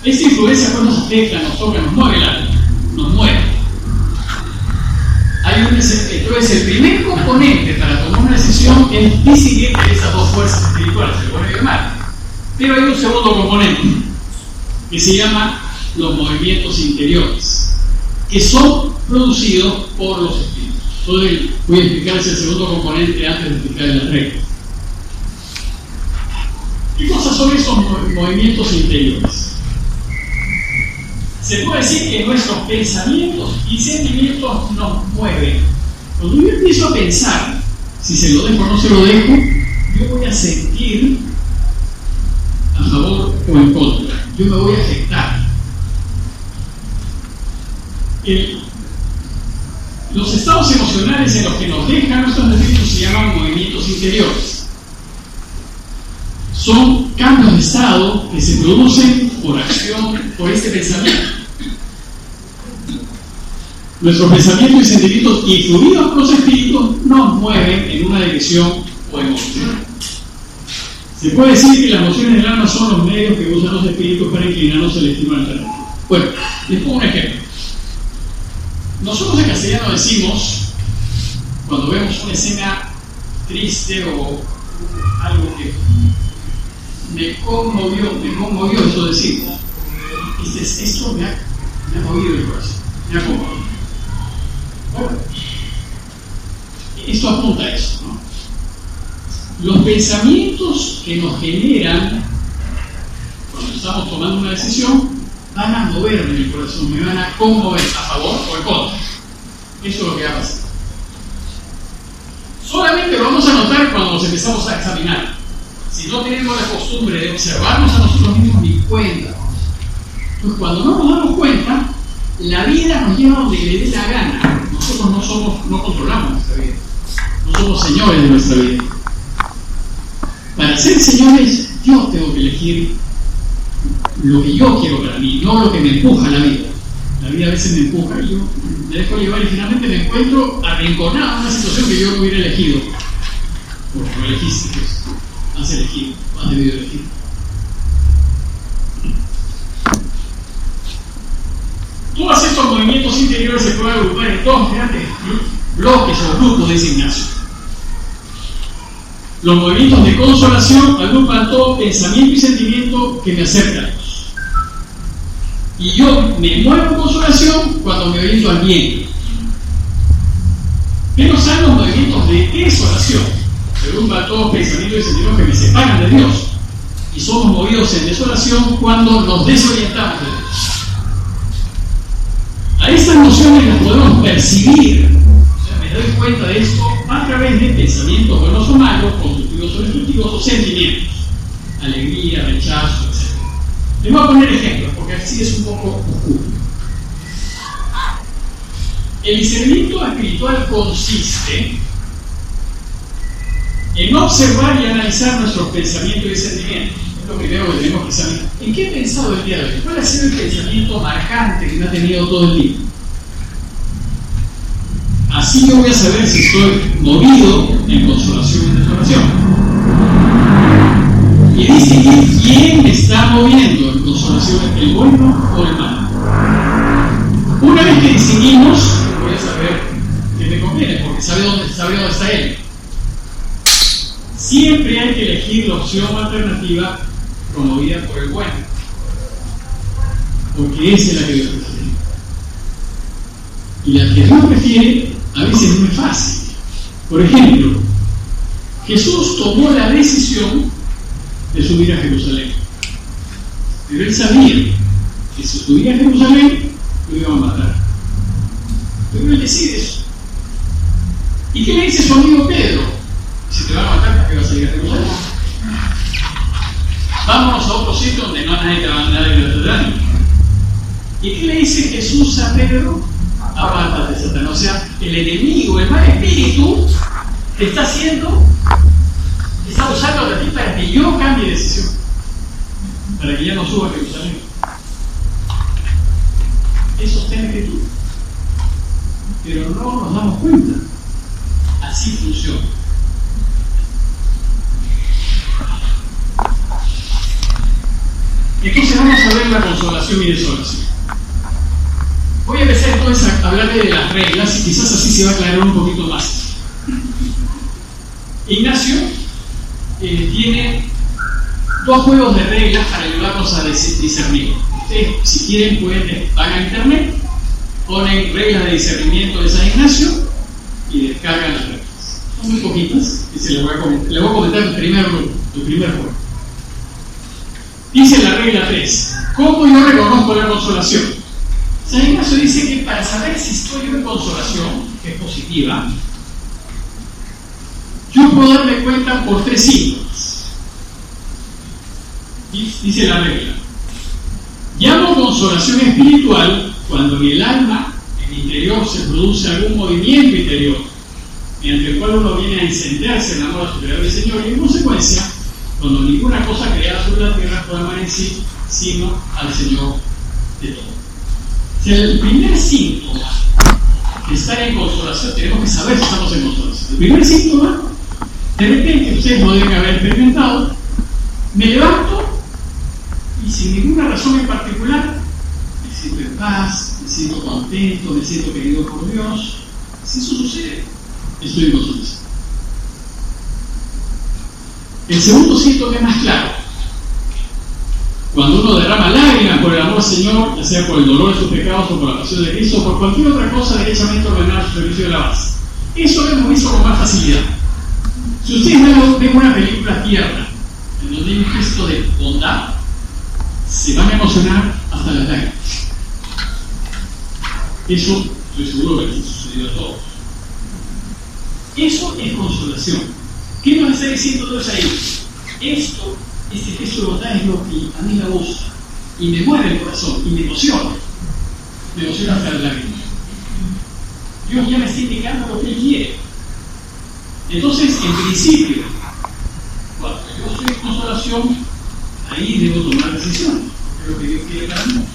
Esta influencia cuando nos afecta, nos toca, nos mueve el alma. Nos mueve. Entonces, el primer componente para tomar una decisión es distinguir entre esas 2 fuerzas espirituales, el bueno y el mal. Pero hay un segundo componente que se llama los movimientos interiores, que son producidos por los espíritus. Voy a explicarles el segundo componente antes de explicar las reglas. ¿Qué cosas son esos movimientos interiores? Se puede decir que nuestros pensamientos y sentimientos nos mueven. Cuando yo empiezo a pensar, si se lo dejo o no se lo dejo, yo voy a sentir a favor o en contra. Yo me voy a afectar. Los estados emocionales en los que nos dejan nuestros espíritus se llaman movimientos interiores. Son cambios de estado que se producen por acción, por este pensamiento. Nuestros pensamientos y sentimientos influidos por los espíritus nos mueven en una dirección o emoción. Se puede decir que las emociones del alma son los medios que usan los espíritus para inclinarnos al estímulo alternativo. Bueno, les pongo un ejemplo. Nosotros en castellano decimos, cuando vemos una escena triste o algo que me conmovió eso decir. Esto me ha movido el corazón, me ha conmovido. Bueno, esto apunta a eso, ¿no? Los pensamientos que nos generan cuando estamos tomando una decisión van a moverme el corazón, me van a conmover a favor o en contra. Eso es lo que va a pasar. Solamente lo vamos a notar cuando nos empezamos a examinar. Si no tenemos la costumbre de observarnos a nosotros mismos, ni cuenta. Entonces, cuando no nos damos cuenta, la vida nos lleva donde le dé la gana. Nosotros no controlamos nuestra vida. No somos señores de nuestra vida. Para ser señores, yo tengo que elegir lo que yo quiero para mí, no lo que me empuja la vida. La vida a veces me empuja y yo me dejo llevar y finalmente me encuentro arrinconado en una situación que yo no hubiera elegido. Porque no elegiste, pues. Has elegido, has debido elegir. Todos estos movimientos interiores se pueden agrupar en dos grandes bloques o grupos, dice Ignacio. Los movimientos de consolación agrupan todo pensamiento y sentimiento que me acerca a Dios. Y yo me muevo en consolación cuando me oriento al bien. Pero están los movimientos de desolación. Se agrupan todos pensamientos y sentimientos que me separan de Dios. Y somos movidos en desolación cuando nos desorientamos de Dios. A estas nociones las podemos percibir. O sea, me doy cuenta de esto a través de pensamientos buenos o malos, constructivos o destructivos, o sentimientos. Alegría, rechazo, etc. Les voy a poner ejemplos, porque así es un poco oscuro. El discernimiento espiritual consiste en observar y analizar nuestros pensamientos y sentimientos. Es lo primero que tenemos que examinar. ¿En qué he pensado el día de hoy? ¿Cuál ha sido el pensamiento marcante que me ha tenido todo el día? Así yo voy a saber si estoy movido en consolación o en desolación. Y distinguir quién me está moviendo en consolación, el bueno o el malo. Una vez que distinguimos, voy a saber qué me conviene, porque sabe dónde está él. Siempre hay que elegir la opción alternativa promovida por el bueno, porque esa es la que Dios prefiere. Y la que Dios prefiere a veces no es fácil. Por ejemplo, Jesús tomó la decisión de subir a Jerusalén, pero él sabía que si subía a Jerusalén lo iban a matar, pero él decide eso. ¿Y qué le dice su amigo Pedro? Si te van a matar, ¿para qué vas a ir a Jerusalén? Vámonos a otro sitio donde no nadie te va a dar el daño. ¿Y qué le dice Jesús a Pedro? Apártate, Satanás. O sea, el enemigo, el mal espíritu, te está haciendo, está usando a ti para que yo cambie de decisión, para que ya no suba a Jerusalén. Eso está en la Escritura, pero no nos damos cuenta. Así funciona. Entonces vamos a ver la consolación y desolación. Voy a empezar entonces a hablarle de las reglas y quizás así se va a aclarar un poquito más. Ignacio tiene dos juegos de reglas para ayudarnos a discernir. Ustedes, si quieren, van a internet, ponen reglas de discernimiento de San Ignacio y descargan las reglas. Son muy poquitas y les voy a comentar el primer juego. Dice la regla 3, ¿cómo yo reconozco la consolación? San Ignacio dice que para saber si estoy en consolación, que es positiva, yo puedo darme cuenta por 3 síntomas. Dice la regla, llamo consolación espiritual cuando en el alma, en el interior, se produce algún movimiento interior, mediante el cual uno viene a encenderse en amor a su Creador y Señor, y en consecuencia, cuando ninguna cosa creada sobre la tierra puede amar en sí, sino al Señor de todo. O sea, el primer síntoma de estar en consolación, tenemos que saber si estamos en consolación. El primer síntoma, de repente, ustedes lo deben haber experimentado, me levanto y sin ninguna razón en particular, me siento en paz, me siento contento, me siento querido por Dios. Si eso sucede, estoy en consolación. El segundo síntoma es más claro. Cuando uno derrama lágrimas por el amor al Señor, ya sea por el dolor de sus pecados o por la pasión de Cristo, o por cualquier otra cosa derechamente ordenada a su servicio de la base. Eso lo hemos visto con más facilidad. Si ustedes ven una película tierna, en donde hay un gesto de bondad, se van a emocionar hasta las lágrimas. Eso estoy seguro que les ha sucedido a todos. Eso es consolación. ¿Qué nos está diciendo Dios ahí? Este gesto de bondad es lo que a mí me gusta y me mueve el corazón y me emociona hasta las lágrimas. Dios ya me está indicando lo que Él quiere. Entonces, en principio, cuando yo estoy en consolación, ahí debo tomar decisiones, es lo que Dios quiere para mí.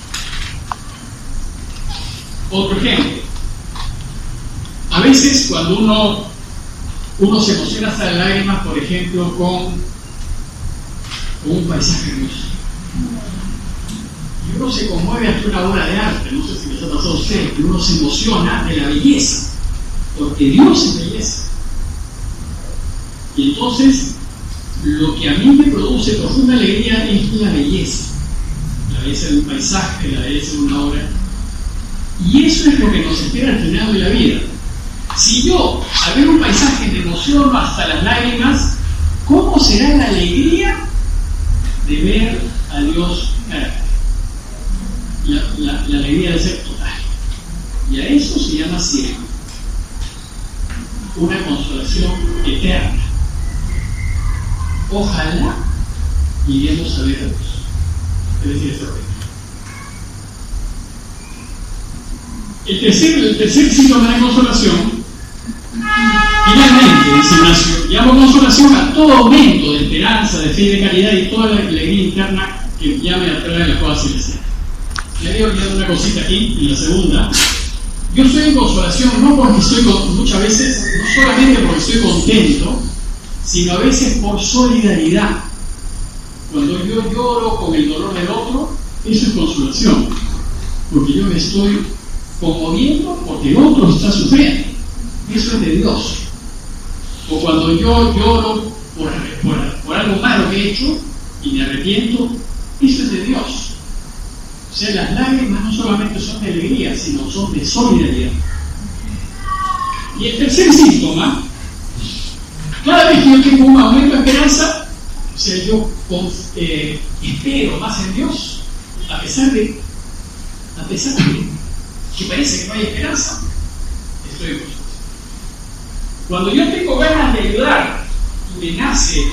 Otro ejemplo, a veces cuando uno se emociona hasta las lágrimas, por ejemplo, con un paisaje hermoso, y uno se conmueve ante una obra de arte, no sé si les ha pasado a ustedes, que uno se emociona de la belleza, porque Dios es belleza. Y entonces, lo que a mí me produce profunda alegría es la belleza de un paisaje, la belleza de una obra. Y eso es lo que nos espera al final de la vida. Si yo, al ver un paisaje, me emociono hasta las lágrimas, ¿cómo será la alegría de ver a Dios cara? La alegría de ser total. Y a eso se llama cielo. Una consolación eterna. Ojalá iremos a ver a Dios. Es decir, esta vez. El tercer síntoma de consolación, finalmente, dice Ignacio, llamo consolación a todo aumento de esperanza, de fe y de caridad y toda la alegría interna que llame a traer las cosas celestiales. Le había olvidado una cosita aquí, en la segunda. Yo estoy en consolación no porque estoy muchas veces, no solamente porque estoy contento, sino a veces por solidaridad. Cuando yo lloro con el dolor del otro, eso es consolación, porque yo me estoy conmoviendo porque el otro está sufriendo. Eso es de Dios. O cuando yo lloro por algo malo que he hecho y me arrepiento, eso es de Dios. O sea, las lágrimas no solamente son de alegría, sino son de solidaridad. Y el tercer síntoma, cada vez que yo tengo un aumento de esperanza, o sea, yo espero más en Dios, a pesar de que parece que no hay esperanza, estoy en consolación. Cuando yo tengo ganas de ayudar y me nace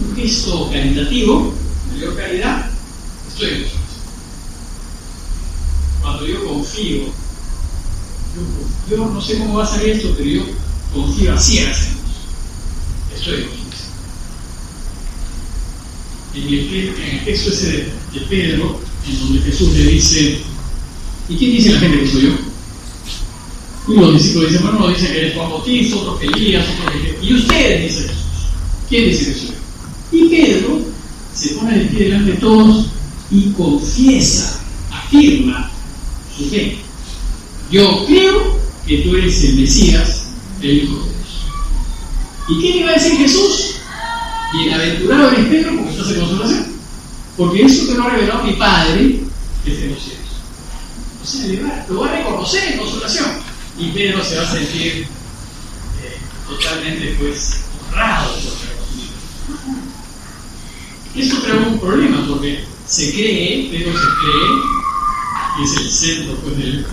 un gesto caritativo, mayor caridad, estoy en consolación. Cuando yo confío, yo no sé cómo va a salir esto, pero yo confío a ciegas en Dios, estoy en consolación. En el texto ese de Pedro, en donde Jesús le dice, ¿y quién dice la gente que soy yo? Uno de los discípulos dice, bueno, uno dice que eres Juan Bautista, otro que Elías, otro que... Y ustedes, dice Jesús, ¿quién dice que soy yo? Y Pedro se pone de pie delante de todos y confiesa, afirma su fe. Yo creo que tú eres el Mesías, el Hijo de Dios. ¿Y qué le iba a decir Jesús? Bienaventurado eres Pedro porque estás en consolación, porque eso te lo ha revelado mi Padre que está en los cielos. O sea, lo va a reconocer en consolación y Pedro se va a sentir totalmente honrado por el reconocimiento. Esto trae un problema porque Pedro se cree que es el centro del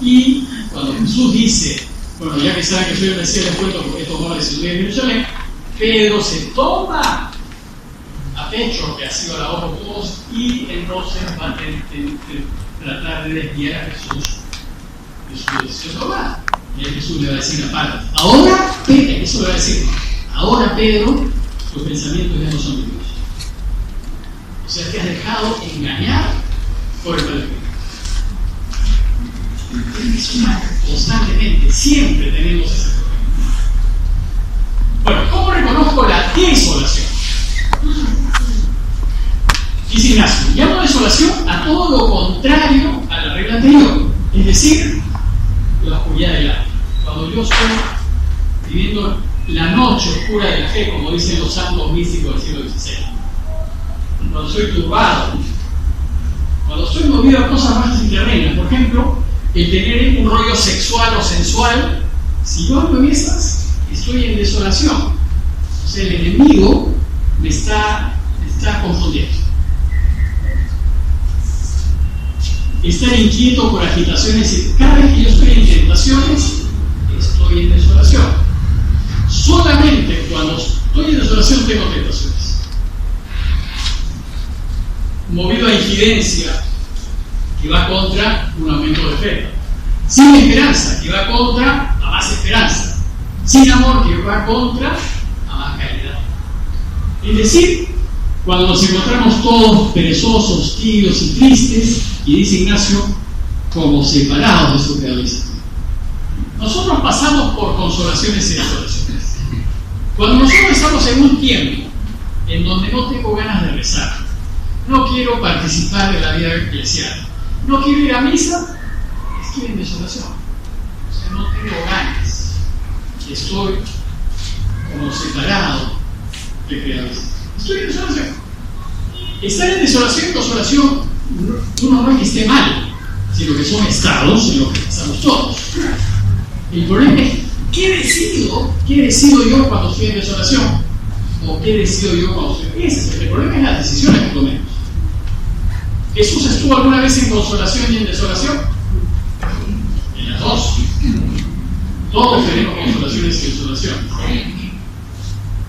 y cuando Jesús dice, bueno, ya que saben que soy el Mesías, les cuento porque esto va a decir en Jerusalén, Pedro se toma a pecho que ha sido la obra de Dios y entonces va a tratar de desviar a Jesús de su decisión tomada. Y Jesús le va a decir aparte, ahora Pedro, eso le va a decir, ahora Pedro, tus pensamientos ya no son de Dios. O sea, te has dejado engañar por el Padre. Es constantemente, siempre tenemos ese problema. Bueno, ¿cómo reconozco la desolación? Dice Ignacio, llamo desolación a todo lo contrario a la regla anterior, es decir, la oscuridad del alma. Cuando yo estoy viviendo la noche oscura de la fe, como dicen los santos místicos del siglo XVI. cuando soy turbado, cuando estoy movido a cosas bajas y terrenas. Por ejemplo, el tener un rollo sexual o sensual, si yo ando en esas, estoy en desolación. O sea, el enemigo me está confundiendo. Estar inquieto por agitaciones, cada vez que yo estoy en tentaciones, estoy en desolación. Solamente cuando estoy en desolación tengo tentaciones. Movido a infidencia, que va contra un aumento de fe. Sin esperanza, que va contra a más esperanza. Sin amor, que va contra a más caridad. Es decir, cuando nos encontramos todos perezosos, tibios y tristes, y dice Ignacio, como separados de su creador. Nosotros pasamos por consolaciones y desolaciones. Cuando nosotros estamos en un tiempo en donde no tengo ganas de rezar, no quiero participar de la vida eclesial, no quiero ir a misa, estoy en desolación. O sea, no tengo ganas. Estoy como separado de creador. Estoy en desolación. Estar en desolación y consolación, uno no es que esté mal, sino que son estados en los que estamos todos. El problema es, ¿qué decido yo cuando estoy en desolación? ¿O qué decido yo cuando estoy en esa? El problema es las decisiones que tomemos. ¿Jesús estuvo alguna vez en consolación y en desolación? En las dos. Todos tenemos consolaciones y desolación.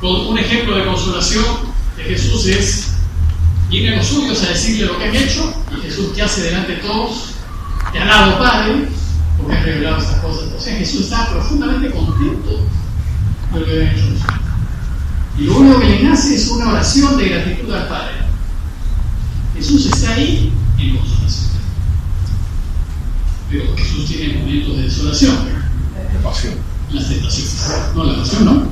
Un ejemplo de consolación de Jesús es: vienen los suyos a decirle lo que han hecho, y Jesús, ¿qué hace delante de todos? Te alabo, Padre, porque has revelado estas cosas. O sea, Jesús estaba profundamente contento de lo que habían hecho. Y lo único que le nace es una oración de gratitud al Padre. Jesús está ahí en consolación. Pero Jesús tiene momentos de desolación. Las tentaciones. No, la pasión no.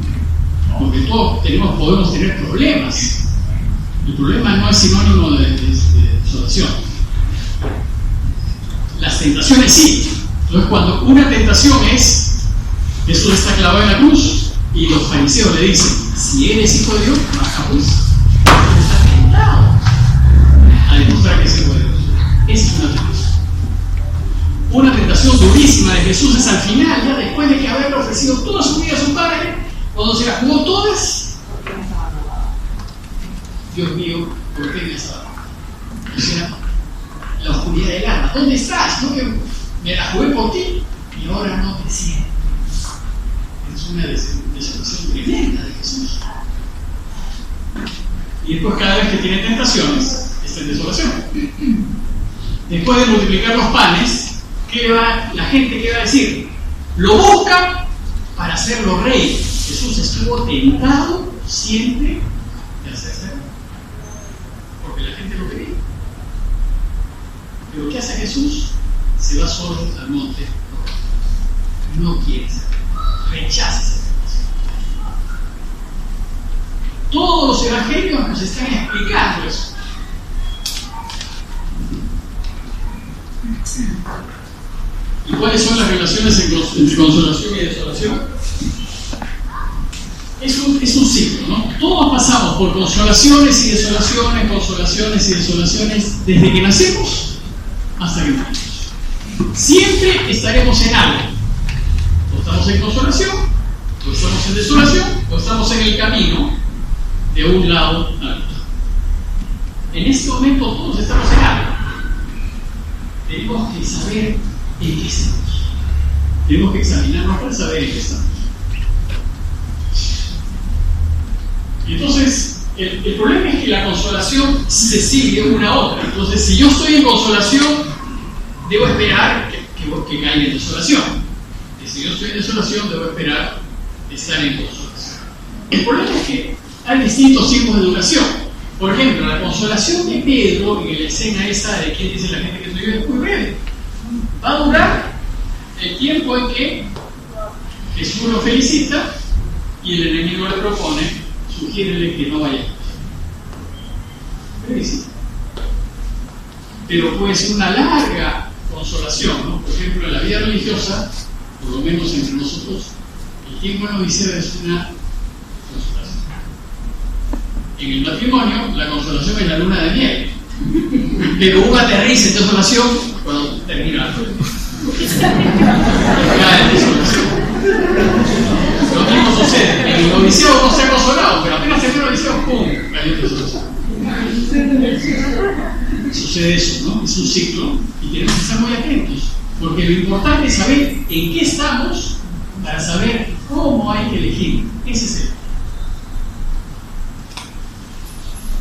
Porque todos podemos tener problemas. El problema no es sinónimo de desolación. Las tentaciones sí. Entonces, cuando una tentación es, Jesús está clavado en la cruz y los fariseos le dicen: si eres hijo de Dios, baja pues. Está tentado a demostrar que es hijo de Dios. Esa es una tentación. Una tentación durísima de Jesús es al final, ya después de que haberle ofrecido toda su vida a su Padre, cuando se las jugó todas. Dios mío, ¿por qué me has dado? O sea, la oscuridad del alma. ¿Dónde estás? ¿No? Que me la jugué por ti y ahora no te siento. Es una desolación tremenda de Jesús. Y después, cada vez que tiene tentaciones, está en desolación. Después de multiplicar los panes, la gente, ¿qué va a decir? Lo busca para hacerlo rey. Jesús estuvo tentado siempre de hacerse rey, porque la gente lo quería. Pero ¿qué hace Jesús? Se va solo al monte. No quiere ser rey, rechaza esa tentación. Todos los evangelios nos están explicando eso. ¿Y cuáles son las relaciones entre consolación y desolación? Es un ciclo, ¿no? Todos pasamos por consolaciones y desolaciones desde que nacemos hasta que morimos. Siempre estaremos en algo. O estamos en consolación, o estamos en desolación, o estamos en el camino de un lado al otro. En este momento todos estamos en algo. Tenemos que saber en qué estamos. Tenemos que examinarnos para saber en qué estamos. Entonces, el problema es que la consolación se sigue una a otra. Entonces, si yo estoy en consolación, debo esperar que caiga en desolación. Y si yo estoy en desolación, debo esperar estar en consolación. El problema es que hay distintos tiempos de duración. Por ejemplo, la consolación de Pedro, en la escena esa de quién dice la gente que estoy vivo, es muy breve. Va a durar el tiempo en que Jesús lo felicita y el enemigo le propone, sugiérele que no vaya. Pero puede ser una larga consolación, ¿no? Por ejemplo, en la vida religiosa, por lo menos entre nosotros, el tiempo en noviciado es una consolación. En el matrimonio, la consolación es la luna de miel. Pero uno aterriza en desolación cuando termina la prueba. Cae en desolación. Lo mismo sucede. En el noviciado no se ha consolado, pero apenas termina el noviciado, ¡pum! Cayó en desolación. Sucede eso, ¿no? Es un ciclo y tenemos que estar muy atentos. Porque lo importante es saber en qué estamos para saber cómo hay que elegir. Ese es el.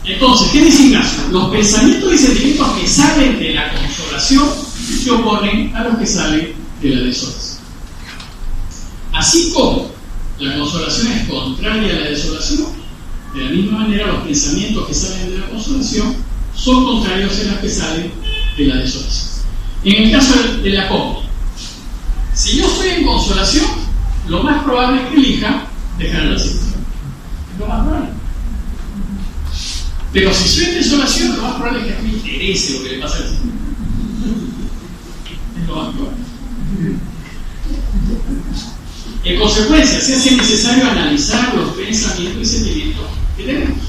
Entonces, ¿qué dice Ignacio? Los pensamientos y sentimientos que salen de la consolación se oponen a los que salen de la desolación. Así como la consolación es contraria a la desolación, de la misma manera los pensamientos que salen de la consolación son contrarios a los que salen de la desolación. En el caso de la copia, si yo estoy en consolación, lo más probable es que elija dejar la situación. Es lo más probable. Pero si estoy en desolación, lo más probable es que a mí me interese lo que le pasa al Señor. Es lo más probable. En consecuencia, se hace necesario analizar los pensamientos y sentimientos que tenemos.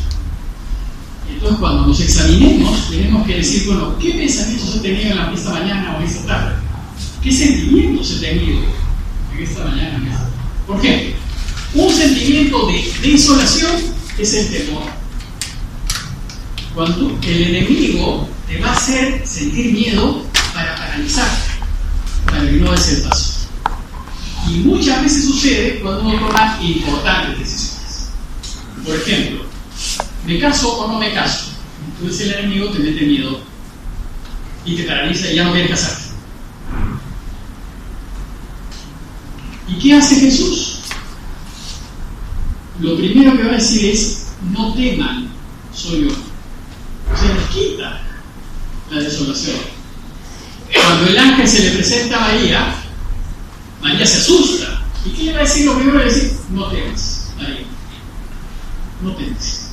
Entonces, cuando nos examinemos, tenemos que decir, bueno, ¿qué pensamientos he tenido esta mañana o esta tarde? ¿Qué sentimientos he tenido en esta mañana o en esta tarde? ¿Por qué? Un sentimiento de desolación es el temor. Cuando el enemigo te va a hacer sentir miedo para paralizarte, para que no des el paso. Y muchas veces sucede cuando uno toma importantes decisiones. Por ejemplo, ¿me caso o no me caso? Entonces el enemigo te mete miedo y te paraliza y ya no quieres casarte. ¿Y qué hace Jesús? Lo primero que va a decir es, no teman, soy yo. O sea, les quita la desolación. Cuando el ángel se le presenta a María, María se asusta. ¿Y qué le va a decir? Lo primero que va a decir, no temas, María. No temas.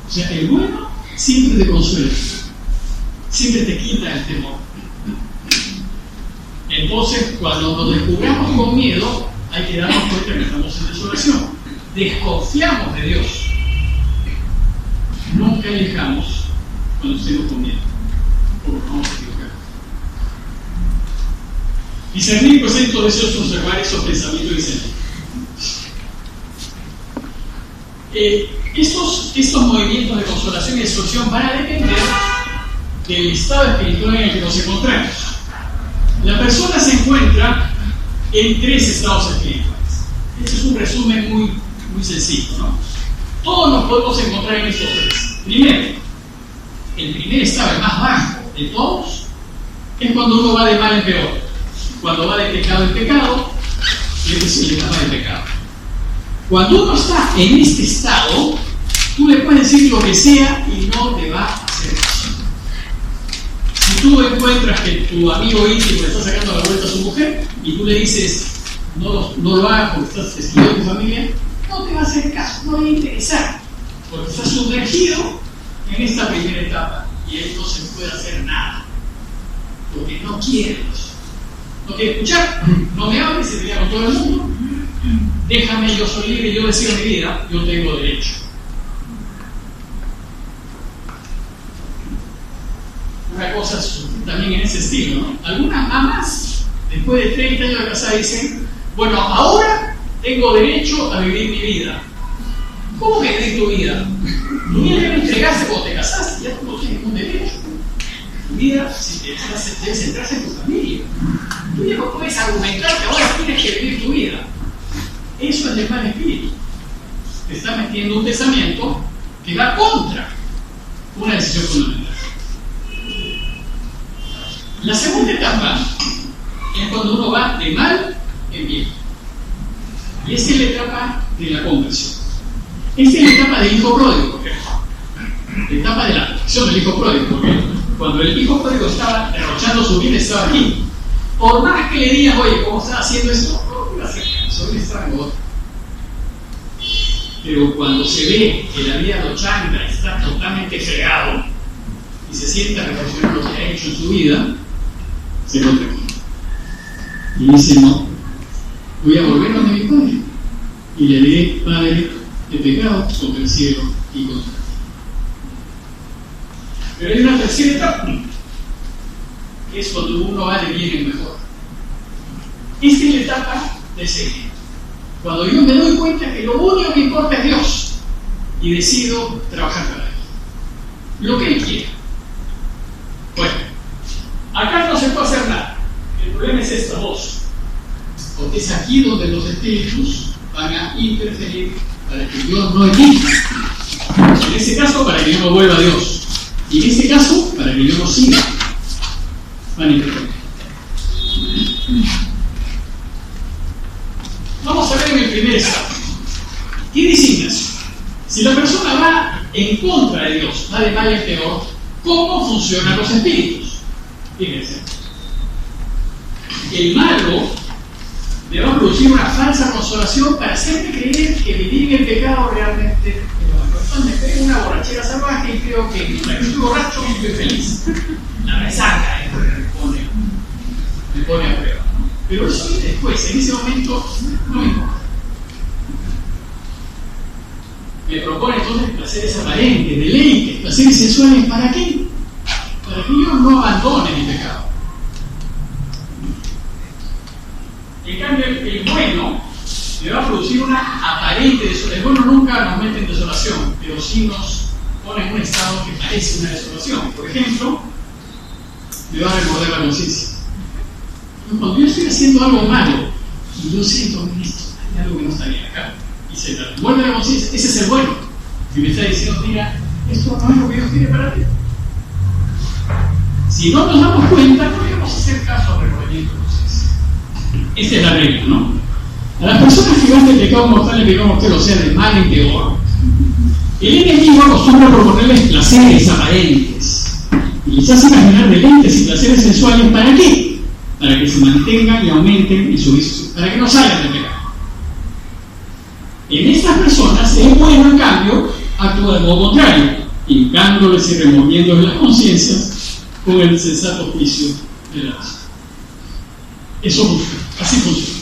O sea, el bueno siempre te consuela, siempre te quita el temor. Entonces, cuando nos descubramos con miedo, hay que darnos cuenta que estamos en desolación. Desconfiamos de Dios. Nunca elijamos cuando estemos con miedo, porque nos vamos a equivocar. Discernir, pues, entonces es observar esos pensamientos y sentimientos. Estos movimientos de consolación y exorción van a depender del estado espiritual en el que nos encontramos. La persona se encuentra en 3 estados espirituales. Este es un resumen muy sencillo, ¿no? Todos nos podemos encontrar en estos 3. Primero, el primer estado, el más bajo de todos, es cuando uno va de mal en peor. Cuando va de pecado en pecado, y este es el etapa de pecado. Cuando uno está en este estado, tú le puedes decir lo que sea y no te va a hacer caso. Si tú encuentras que tu amigo íntimo le está sacando la vuelta a su mujer y tú le dices, no lo hagas porque estás estudiando tu familia, no te va a hacer caso, no le va a interesar, porque estás sumergido en esta primera etapa y él no se puede hacer nada, porque no quiere eso. No quiere escuchar, no me hables, se pelea con todo el mundo. Déjame, yo soy libre, yo decido mi vida, yo tengo derecho. Una cosa también en ese estilo, ¿no? Algunas mamás, después de 30 años de casada, dicen, bueno, ahora tengo derecho a vivir mi vida. ¿Cómo que vivir tu vida? Tu vida debe entregarse cuando te casaste, ya tú no tienes ningún derecho. Tu vida, si te debe centrarse en tu familia. Tú ya no puedes argumentar que ahora tienes que vivir tu vida. Eso es el mal espíritu. Te está metiendo un pensamiento que va contra una decisión fundamental. La segunda etapa es cuando uno va de mal en bien. Y esta es la etapa de la conversión. Esta es la etapa del hijo pródigo, por ejemplo. La etapa de la conversión del hijo pródigo, porque cuando el hijo pródigo estaba derrochando su vida, estaba aquí. Por más que le digas, oye, ¿cómo estás haciendo esto? No te va a hacer caso, él está en otro. Pero cuando se ve que la vida lo chanca, está totalmente fregado y se sienta a reflexionar lo que ha hecho en su vida, se lo tranquila. Y dice, no, voy a volver a mi padre y le diré, Padre, he pecado contra el cielo y contra ti. Pero hay una tercera etapa, que es cuando uno va de bien en mejor. Esta es la etapa de seguir. Cuando yo me doy cuenta que lo único que importa es Dios y decido trabajar para Él. Lo que Él quiera. Bueno, acá no se puede hacer nada. El problema es esta voz. Porque es aquí donde los espíritus van a interferir para que Dios no emita. En este caso, para que yo no vuelva a Dios. Y en este caso, para que yo no siga. Van a interferir. Vamos a ver en el primer estado. ¿Qué dice Ignacio? Si la persona va en contra de Dios, va de mal en peor, ¿cómo funcionan los espíritus? Fíjense. El malo me va a producir una falsa consolación para hacerme creer que vivir en el pecado realmente es lo mejor. Entonces me pego una borrachera salvaje y creo que mientras yo estoy borracho estoy feliz. La resaca me pone a prueba. Pero eso viene después, en ese momento no me importa. Me propone entonces placeres aparentes, deleites, placeres sensuales. ¿Para qué? Para que yo no abandone mi pecado. En cambio, el bueno me va a producir una aparente desolación. El bueno nunca nos mete en desolación, pero sí nos pone en un estado que parece una desolación. Por ejemplo, me va a remorder la conciencia. Cuando yo estoy haciendo algo malo y yo siento que esto hay algo que no está bien acá, y se me remuerde la conciencia, ese es el bueno. Y me está diciendo, mira, esto no es lo que Dios quiere para ti. Si no nos damos cuenta, no debemos hacer caso al remordimiento de conciencia. Esta es la regla, ¿no? A las personas que van del pecado mortal en pecado mortal, o sea, de mal en peor, el enemigo acostumbra a proponerles placeres aparentes y les hace imaginar deleites y placeres sensuales. ¿Para qué? Para que se mantengan y aumenten en su vicio, para que no salgan del pecado. En estas personas, el bueno, en cambio, actúa de modo contrario, hincándoles y removiéndoles las conciencias con el sensato juicio de la razón. Eso funciona, así funciona.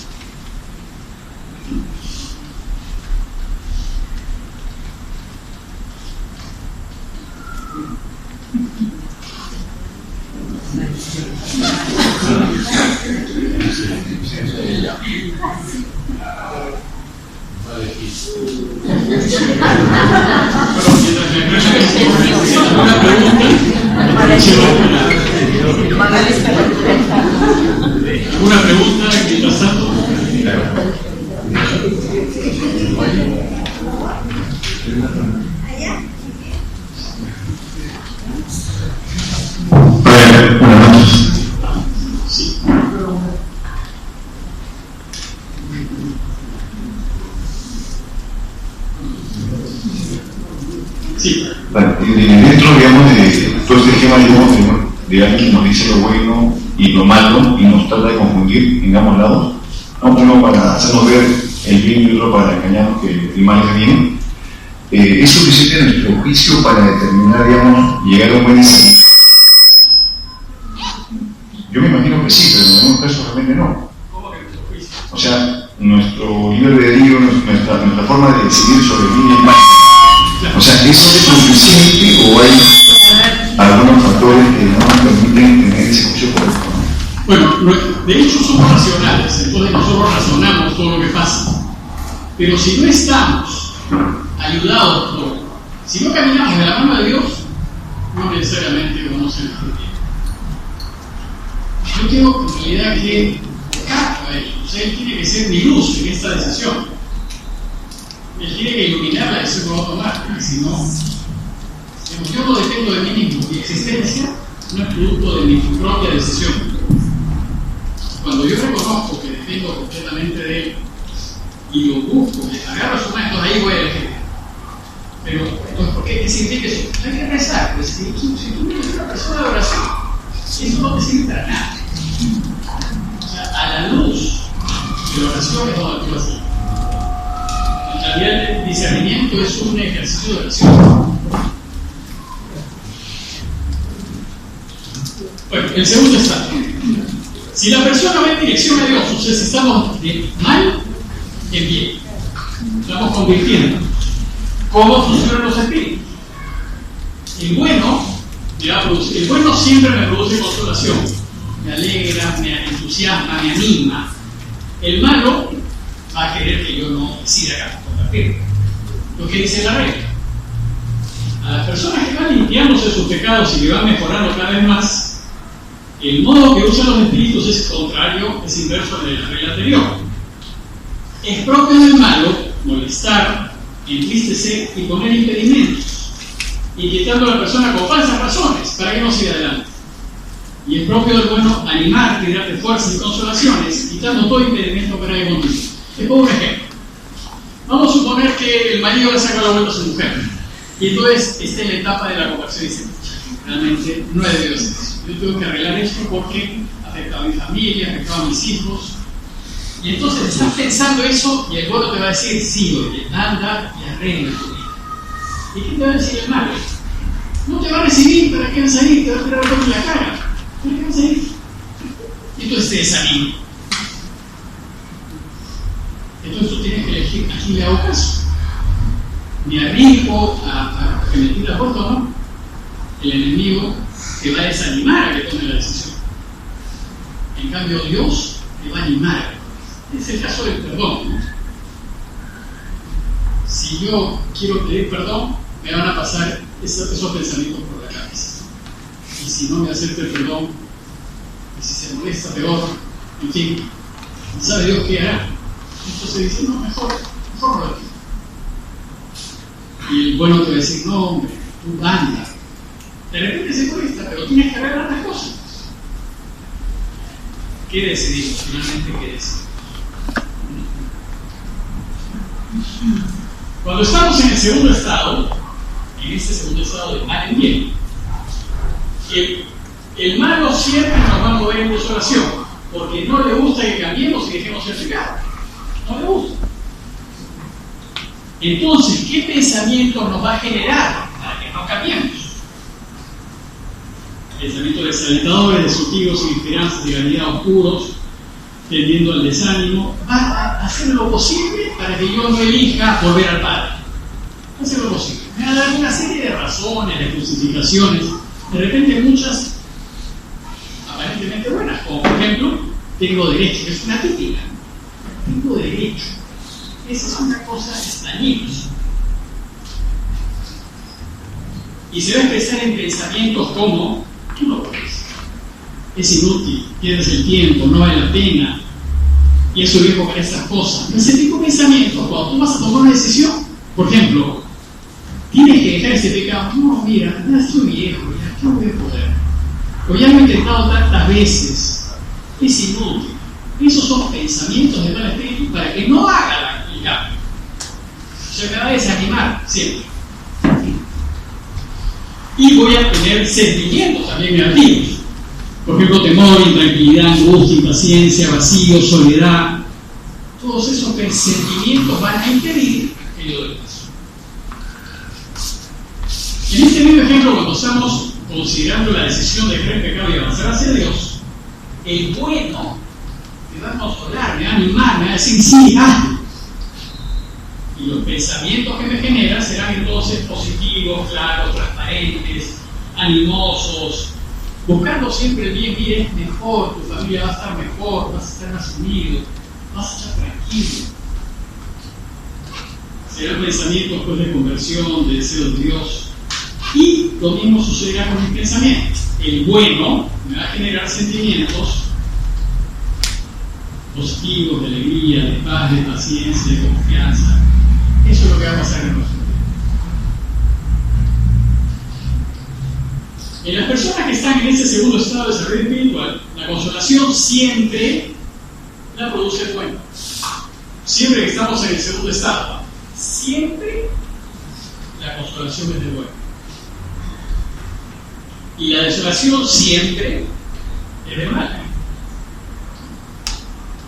¿Alguna pregunta mientras tanto? Buenas noches. Sí. Sí. Bueno, dentro, digamos, de todo este esquema, digamos, de alguien que nos dice lo bueno y lo malo y nos trata de confundir en ambos lados, ¿no? Uno para hacernos ver el bien y otro para engañarnos que el mal es bien, ¿es suficiente nuestro juicio para determinar, digamos, llegar a un buen destino? Yo me imagino que sí, pero en algunos casos realmente no. ¿Cómo que nuestro juicio? O sea, nuestro libre albedrío, nuestra forma de decidir sobre el bien y el mal. O sea, ¿eso es suficiente o hay algunos factores que no nos permiten tener ese juicio correcto? Bueno, de hecho somos racionales, entonces nosotros razonamos todo lo que pasa. Pero si no estamos ayudados por, si no caminamos de la mano de Dios, no necesariamente vamos a entender. Yo tengo en realidad que tocarlo a Él, o sea, Él tiene que ser mi luz en esta decisión. Él tiene que iluminar la decisión que voy a tomar, porque si no, yo no dependo de mí mismo. Mi existencia no es producto de mi propia decisión. Cuando yo reconozco que dependo completamente de Él y lo busco, agarro su mano, ahí voy a elegir. Pero, entonces, ¿por qué? ¿Qué significa eso? Hay que rezar, pues si tú eres una persona de oración, eso no te sirve para nada. O sea, a la luz de la oración es donde tú vas a ir. En realidad, el discernimiento es un ejercicio de oración. Bueno, el segundo estado. Si la persona va en dirección a Dios, o sea, si estamos de mal en bien, estamos convirtiendo. ¿Cómo funcionan los espíritus? El bueno El bueno siempre me produce consolación, me alegra, me entusiasma, me anima. El malo va a querer que yo no decida compartir. Lo que dice la regla. A las personas que van limpiándose sus pecados y que van mejorando cada vez más, el modo que usan los espíritus es contrario, es inverso de la regla anterior. Es propio del malo molestar, entristecer y poner impedimentos, inquietando a la persona con falsas razones para que no siga adelante. Y es propio del bueno animarte y darte fuerzas y consolaciones, quitando todo impedimento para que continúe. Les pongo un ejemplo. Vamos a suponer que el marido le saca la vuelta a su mujer, y entonces está en la etapa de la conversión y dice: realmente no he debido hacer eso. Yo tengo que arreglar esto porque afectaba a mi familia, afectaba a mis hijos. Y entonces estás pensando eso y el bueno te va a decir: sí, oye, anda y arregla tu vida. ¿Y qué te va a decir el malo? No te va a recibir, ¿para qué vas a ir? Te va a tirar en la cara. ¿Para qué vas a ir? Y entonces te desanima. Entonces tú tienes que elegir a quién le hago caso. Me arriesgo a que me tire la puerta o no. El enemigo te va a desanimar a que tome la decisión. En cambio, Dios te va a animar. Es el caso del perdón, ¿no? Si yo quiero pedir perdón, me van a pasar esos pensamientos por la cabeza. Y si no me acepta el perdón, y si se molesta, peor, en fin, ¿sabe Dios qué hará? Entonces dice: no, mejor no lo pido. Y el bueno te va a decir: no, hombre, tú anda. De repente es egoísta, pero tienes que arreglar las cosas. ¿Qué decidimos? Finalmente, ¿qué decidimos? Cuando estamos en el segundo estado, en este segundo estado de mal en bien, el malo siempre nos va a mover en consolación, porque no le gusta que cambiemos y dejemos el pecado. No le gusta. Entonces, ¿qué pensamiento nos va a generar para que no cambiemos? Pensamientos desalentadores, destructivos, sin esperanzas, de vanidad, oscuros, tendiendo al desánimo. Va a hacer lo posible para que yo no elija volver al Padre. Va a hacer lo posible. Me va a dar una serie de razones, de justificaciones, de repente muchas aparentemente buenas, como por ejemplo: tengo derecho. Es una típica. Tengo derecho. Esa es una cosa extrañísima. Y se va a expresar en pensamientos como: tú no puedes, es inútil, pierdes el tiempo, no vale la pena, y eso viejo para esas cosas. Ese tipo de pensamientos, cuando tú vas a tomar una decisión, por ejemplo, tienes que dejar ese pecado. No, mira, ya estoy viejo, ya no voy a poder. O ya lo he intentado tantas veces, es inútil. Esos son pensamientos de mal espíritu para que no haga el cambio. O sea, me va a desanimar siempre. Y voy a tener sentimientos también negativos. Por ejemplo, temor, intranquilidad, angustia, impaciencia, vacío, soledad. Todos esos sentimientos van a impedir que yo dé paso. En este mismo ejemplo, cuando estamos considerando la decisión de creer pecado y avanzar hacia Dios, el bueno me va a consolar, me va a animar, me va a decir: sí, hazlo. Y los pensamientos que me generan serán entonces positivos, claros, transparentes, animosos, buscando siempre el bien. Mire, es mejor, tu familia va a estar mejor, vas a estar más unido, vas a estar tranquilo. Serán pensamientos pues de conversión, de deseo de Dios. Y lo mismo sucederá con mis pensamientos. El bueno me va a generar sentimientos positivos, de alegría, de paz, de paciencia, de confianza. Eso es lo que va a pasar en nuestro vida. En las personas que están en ese segundo estado de desarrollo espiritual, la consolación siempre la produce el bueno. Siempre que estamos en el segundo estado, siempre la consolación es del bueno. Y la desolación siempre es del mal.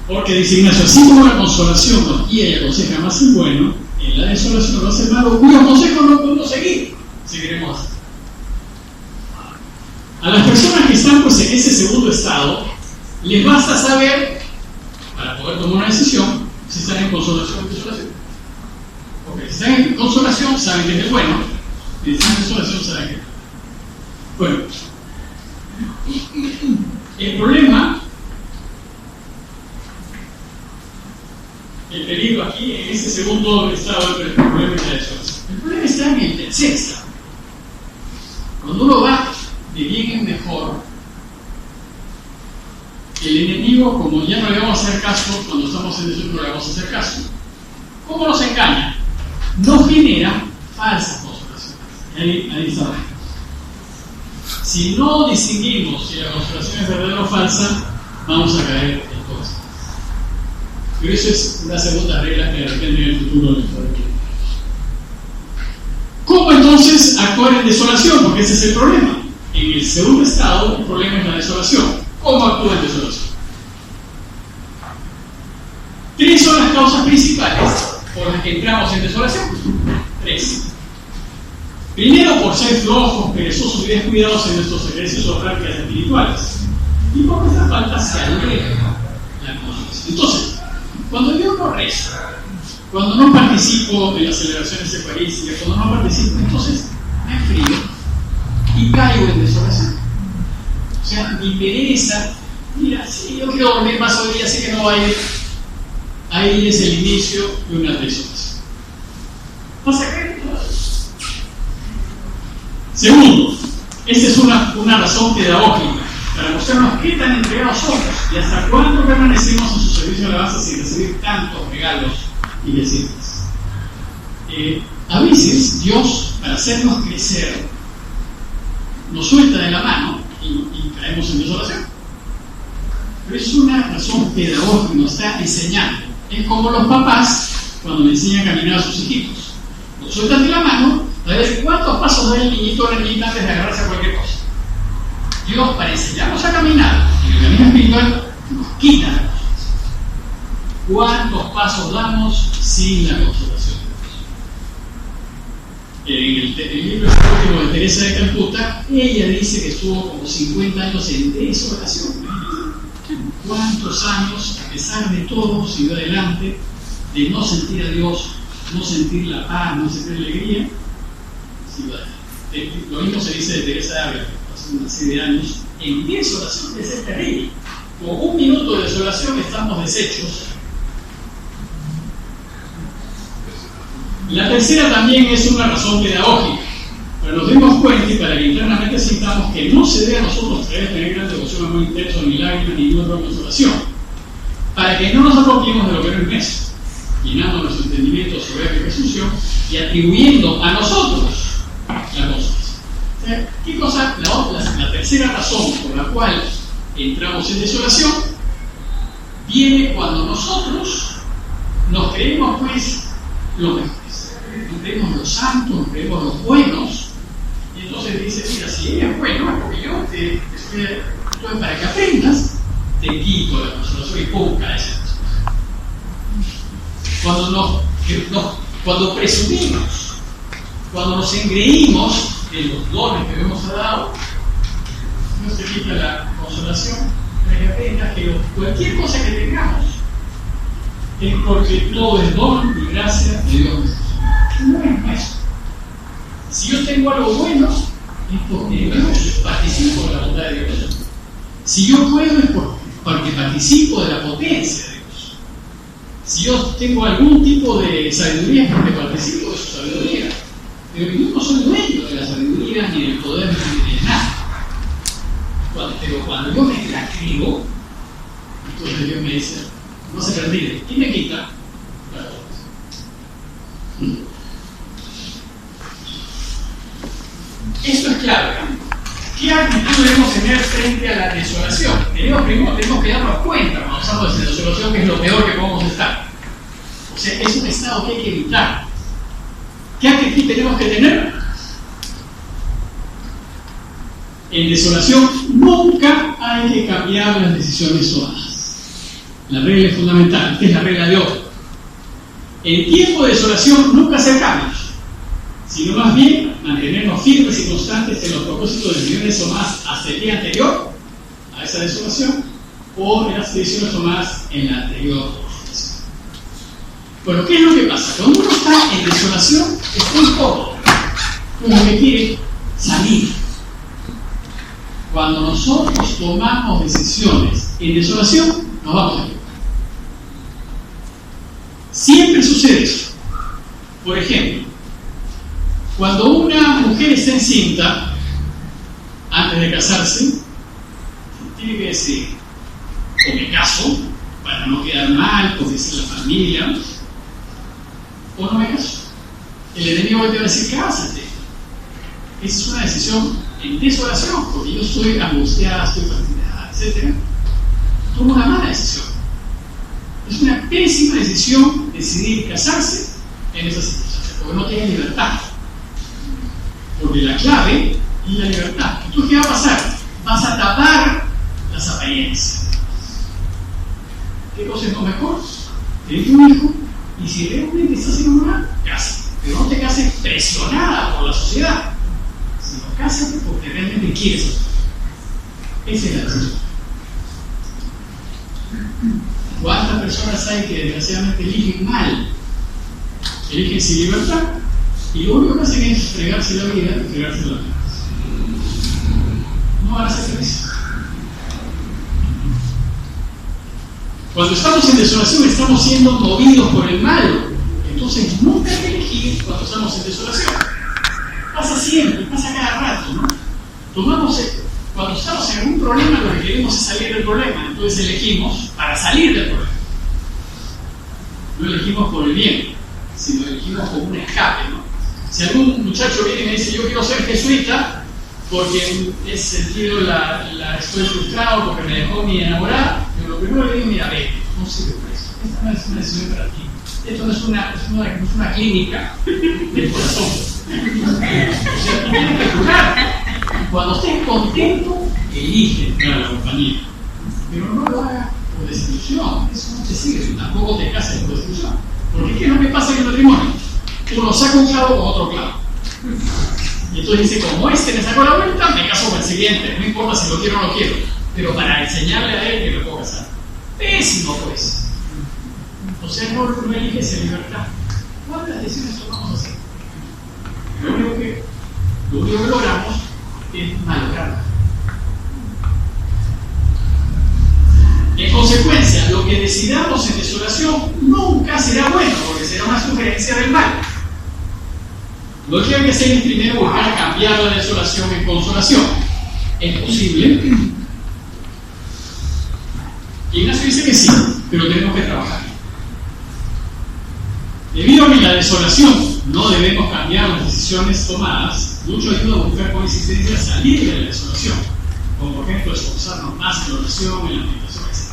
Porque dice Ignacio: así como la consolación nos guía y aconseja más el bueno, en la desolación nos hace el malo, cuyo consejo no podemos seguir si queremos hacer. A las personas que están pues en ese segundo estado, les basta saber, para poder tomar una decisión, si están en consolación o desolación. Porque si están en consolación, saben que es el bueno, y si están en desolación, saben que es el malo. Bueno, el problema, el peligro aquí, en ese segundo estado entre el problema y la desolación. El problema está en el tercer estado. Cuando uno va de bien en mejor, el enemigo, como ya no le vamos a hacer caso, cuando estamos en desorden no le vamos a hacer caso. ¿Cómo nos engaña? Nos genera falsas consolaciones. Ahí está. Si no distinguimos si la consolación es verdadera o falsa, vamos a caer en todo esto. Pero eso es una segunda regla que de repente en el futuro les podré ver. ¿Cómo entonces actuar en desolación? Porque ese es el problema. En el segundo estado, el problema es la desolación. ¿Cómo actúa en desolación? 3 son las causas principales por las que entramos en desolación. 3. Primero, por ser flojos, perezosos y descuidados en nuestros ejercicios o prácticas espirituales. Y por nuestra falta se aleja la consolación. Entonces, cuando yo no rezo, cuando no participo en las celebraciones eucarísticas, cuando no participo, entonces me enfrío y caigo en desolación. O sea, mi pereza, mira, si yo quiero dormir más hoy día, sé que no va a ir. Ahí es el inicio de una desolación. ¿Vas a creer? Segundo, esta es una razón pedagógica para mostrarnos qué tan entregados somos y hasta cuándo permanecemos en su servicio de alabanza sin recibir tantos regalos y besitos. A veces Dios, para hacernos crecer, nos suelta de la mano y caemos en desolación. Pero es una razón pedagógica, nos está enseñando. Es como los papás cuando le enseñan a caminar a sus hijitos. Nos sueltan de la mano a ver cuántos pasos da el niñito o la niñita antes de agarrarse a cualquier cosa. Dios, para enseñarnos a caminar en el camino espiritual, nos quita la consolación. ¿Cuántos pasos damos sin la consolación de Dios? En el libro último de Teresa de Calcuta, ella dice que estuvo como 50 años en desolación. ¿Cuántos años, a pesar de todo, siguió adelante, de no sentir a Dios, no sentir la paz, no sentir la alegría? Siguió adelante. Lo mismo se dice de Teresa de Ávila, hace una serie de años, en desolación es terrible. Con 1 minuto de desolación estamos deshechos. La tercera también es una razón pedagógica. Pero nos dimos cuenta y para que internamente sintamos que no se debe a nosotros tener gran devoción, amor intenso, ni lágrimas, ni duda, consolación. Para que no nos apropiemos de lo que no es nuestro, llenando nuestro entendimiento sobre el sucio y atribuyendo a nosotros la consolación. O sea, ¿qué cosa? La tercera razón por la cual entramos en desolación viene cuando nosotros nos creemos pues los mejores, nos creemos los santos, nos creemos los buenos. Y entonces dice, mira, si ella es bueno, es porque yo entonces para que aprendas, te quito la consolación y pum, caes en eso. Cuando presumimos, cuando nos engreímos de los dones que Dios nos ha dado, Dios te quita la consolación para que aprendas que cualquier cosa que tengamos es porque todo es don y gracia de Dios. No es nuestro. Si yo tengo algo bueno, es porque yo participo de la bondad de Dios. Si yo puedo, es porque participo de la potencia de Dios. Si yo tengo algún tipo de sabiduría, es porque participo de su sabiduría. Pero yo no soy dueño de la sabiduría, ni del poder, ni de nada. Pero cuando yo me la creo, entonces Dios me dice, no se perdido. ¿Quién me quita? La potencia. Esto es clave. ¿Qué actitud debemos tener frente a la desolación? Primero tenemos que darnos cuenta cuando estamos en desolación que es lo peor que podemos estar. O sea, es un estado que hay que evitar. ¿Qué actitud tenemos que tener? En desolación nunca hay que cambiar las decisiones tomadas. La regla es fundamental. Esta es la regla de oro. En tiempo de desolación nunca hacer cambios, sino más bien mantenernos firmes y constantes en los propósitos de millones o más hasta el día anterior a esa desolación o en las decisiones tomadas en la anterior desolación. Bueno, ¿qué es lo que pasa? Cuando uno está en desolación es muy cómodo, como que quiere salir. Cuando nosotros tomamos decisiones en desolación, nos vamos a equivocar. Siempre sucede eso. Por ejemplo, cuando una mujer está encinta, antes de casarse, tiene que decir, o me caso, para no quedar mal, por decir la familia, o no me caso. El enemigo te va a decir, cásate. Esa es una decisión en desolación, porque yo estoy angustiada, estoy fastidiada, etc. Tomo una mala decisión. Es una pésima decisión decidir casarse en esas circunstancias, porque no tiene libertad. Porque la clave es la libertad. Entonces, ¿qué va a pasar? Vas a tapar las apariencias. ¿Qué cosa es lo mejor? Tener un hijo, y si realmente estás enamorada, cásate. Pero no te cases presionada por la sociedad, sino cásate porque realmente quieres hacerlo. Esa es la decisión. ¿Cuántas personas hay que desgraciadamente eligen mal? Eligen sin libertad y lo único que hacen es fregarse la vida y fregarse la vida. No van a ser felices. Cuando estamos en desolación estamos siendo movidos por el mal. Entonces nunca hay que elegir cuando estamos en desolación. Pasa siempre, pasa cada rato, ¿no? Cuando estamos en algún problema, lo que queremos es salir del problema. Entonces elegimos para salir del problema. No elegimos por el bien, sino elegimos como un escape, ¿no? Si algún muchacho viene y me dice, yo quiero ser jesuita porque en ese sentido estoy frustrado porque me dejó mi enamorada, pero lo primero que le digo, mira, ve, no sirve por eso. Esta no es una decisión para ti. Esto no es una clínica del corazón. O sea, tú tienes que jugar. Cuando estés contento, elige a la compañía. Pero no lo hagas por desilusión. Eso no te sirve. Tampoco te cases por desilusión. Porque ¿qué es lo que pasa en el matrimonio? Uno saca un clavo con otro clavo. Y entonces dice, como este me sacó la vuelta, me caso con el siguiente. No importa si lo quiero o no quiero. Pero para enseñarle a él que me puedo casar. Pésimo, pues. O sea, no eliges en libertad. ¿Cuántas decisiones tomamos así? Lo único que logramos es malograrla. En consecuencia, lo que decidamos en desolación nunca será bueno, porque será una sugerencia del mal. Lo que hay que hacer es primero buscar cambiar la desolación en consolación. ¿Es posible? Ignacio dice que sí, pero tenemos que trabajar. Debido a que en la desolación no debemos cambiar las decisiones tomadas, mucho ayuda a buscar con insistencia salir de la desolación, como por ejemplo esforzarnos más en la oración, en la meditación, etc.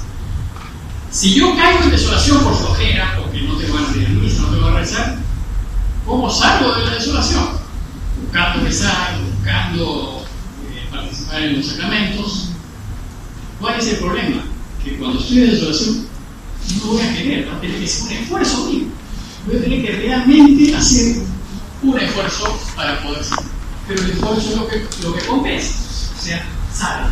Si yo caigo en desolación por flojera, porque no tengo ganas de ir a misa, no tengo ganas de rezar, ¿cómo salgo de la desolación? Buscando rezar, buscando participar en los sacramentos. ¿Cuál es el problema? Que cuando estoy en desolación no voy a querer, va a tener que ser un esfuerzo mío. Voy a tener que realmente hacer un esfuerzo para poder ser. Pero el esfuerzo es lo que compensa. O sea, sale.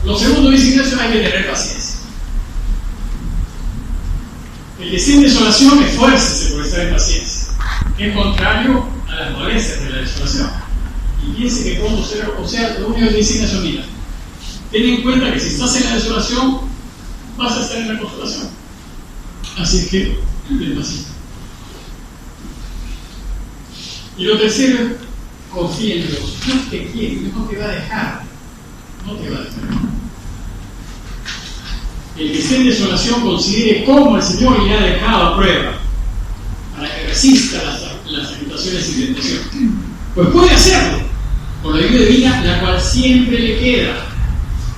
Lo segundo dice Ignacio, hay que tener paciencia. El que esté en desolación, esfuércese por estar en paciencia. Es contrario a las molestias de la desolación. Y piense que puedo ser, o sea, lo único que dice Ignacio, mira, ten en cuenta que si estás en la desolación, vas a estar en la consolación. Así es que, ten paciencia. Y lo tercero, confía en Dios. Dios te quiere, Dios no te va a dejar. No te va a dejar. El que esté en desolación considere cómo el Señor le ha dejado a prueba para que resista las tentaciones y tentaciones. Pues puede hacerlo con la ayuda divina, la cual siempre le queda,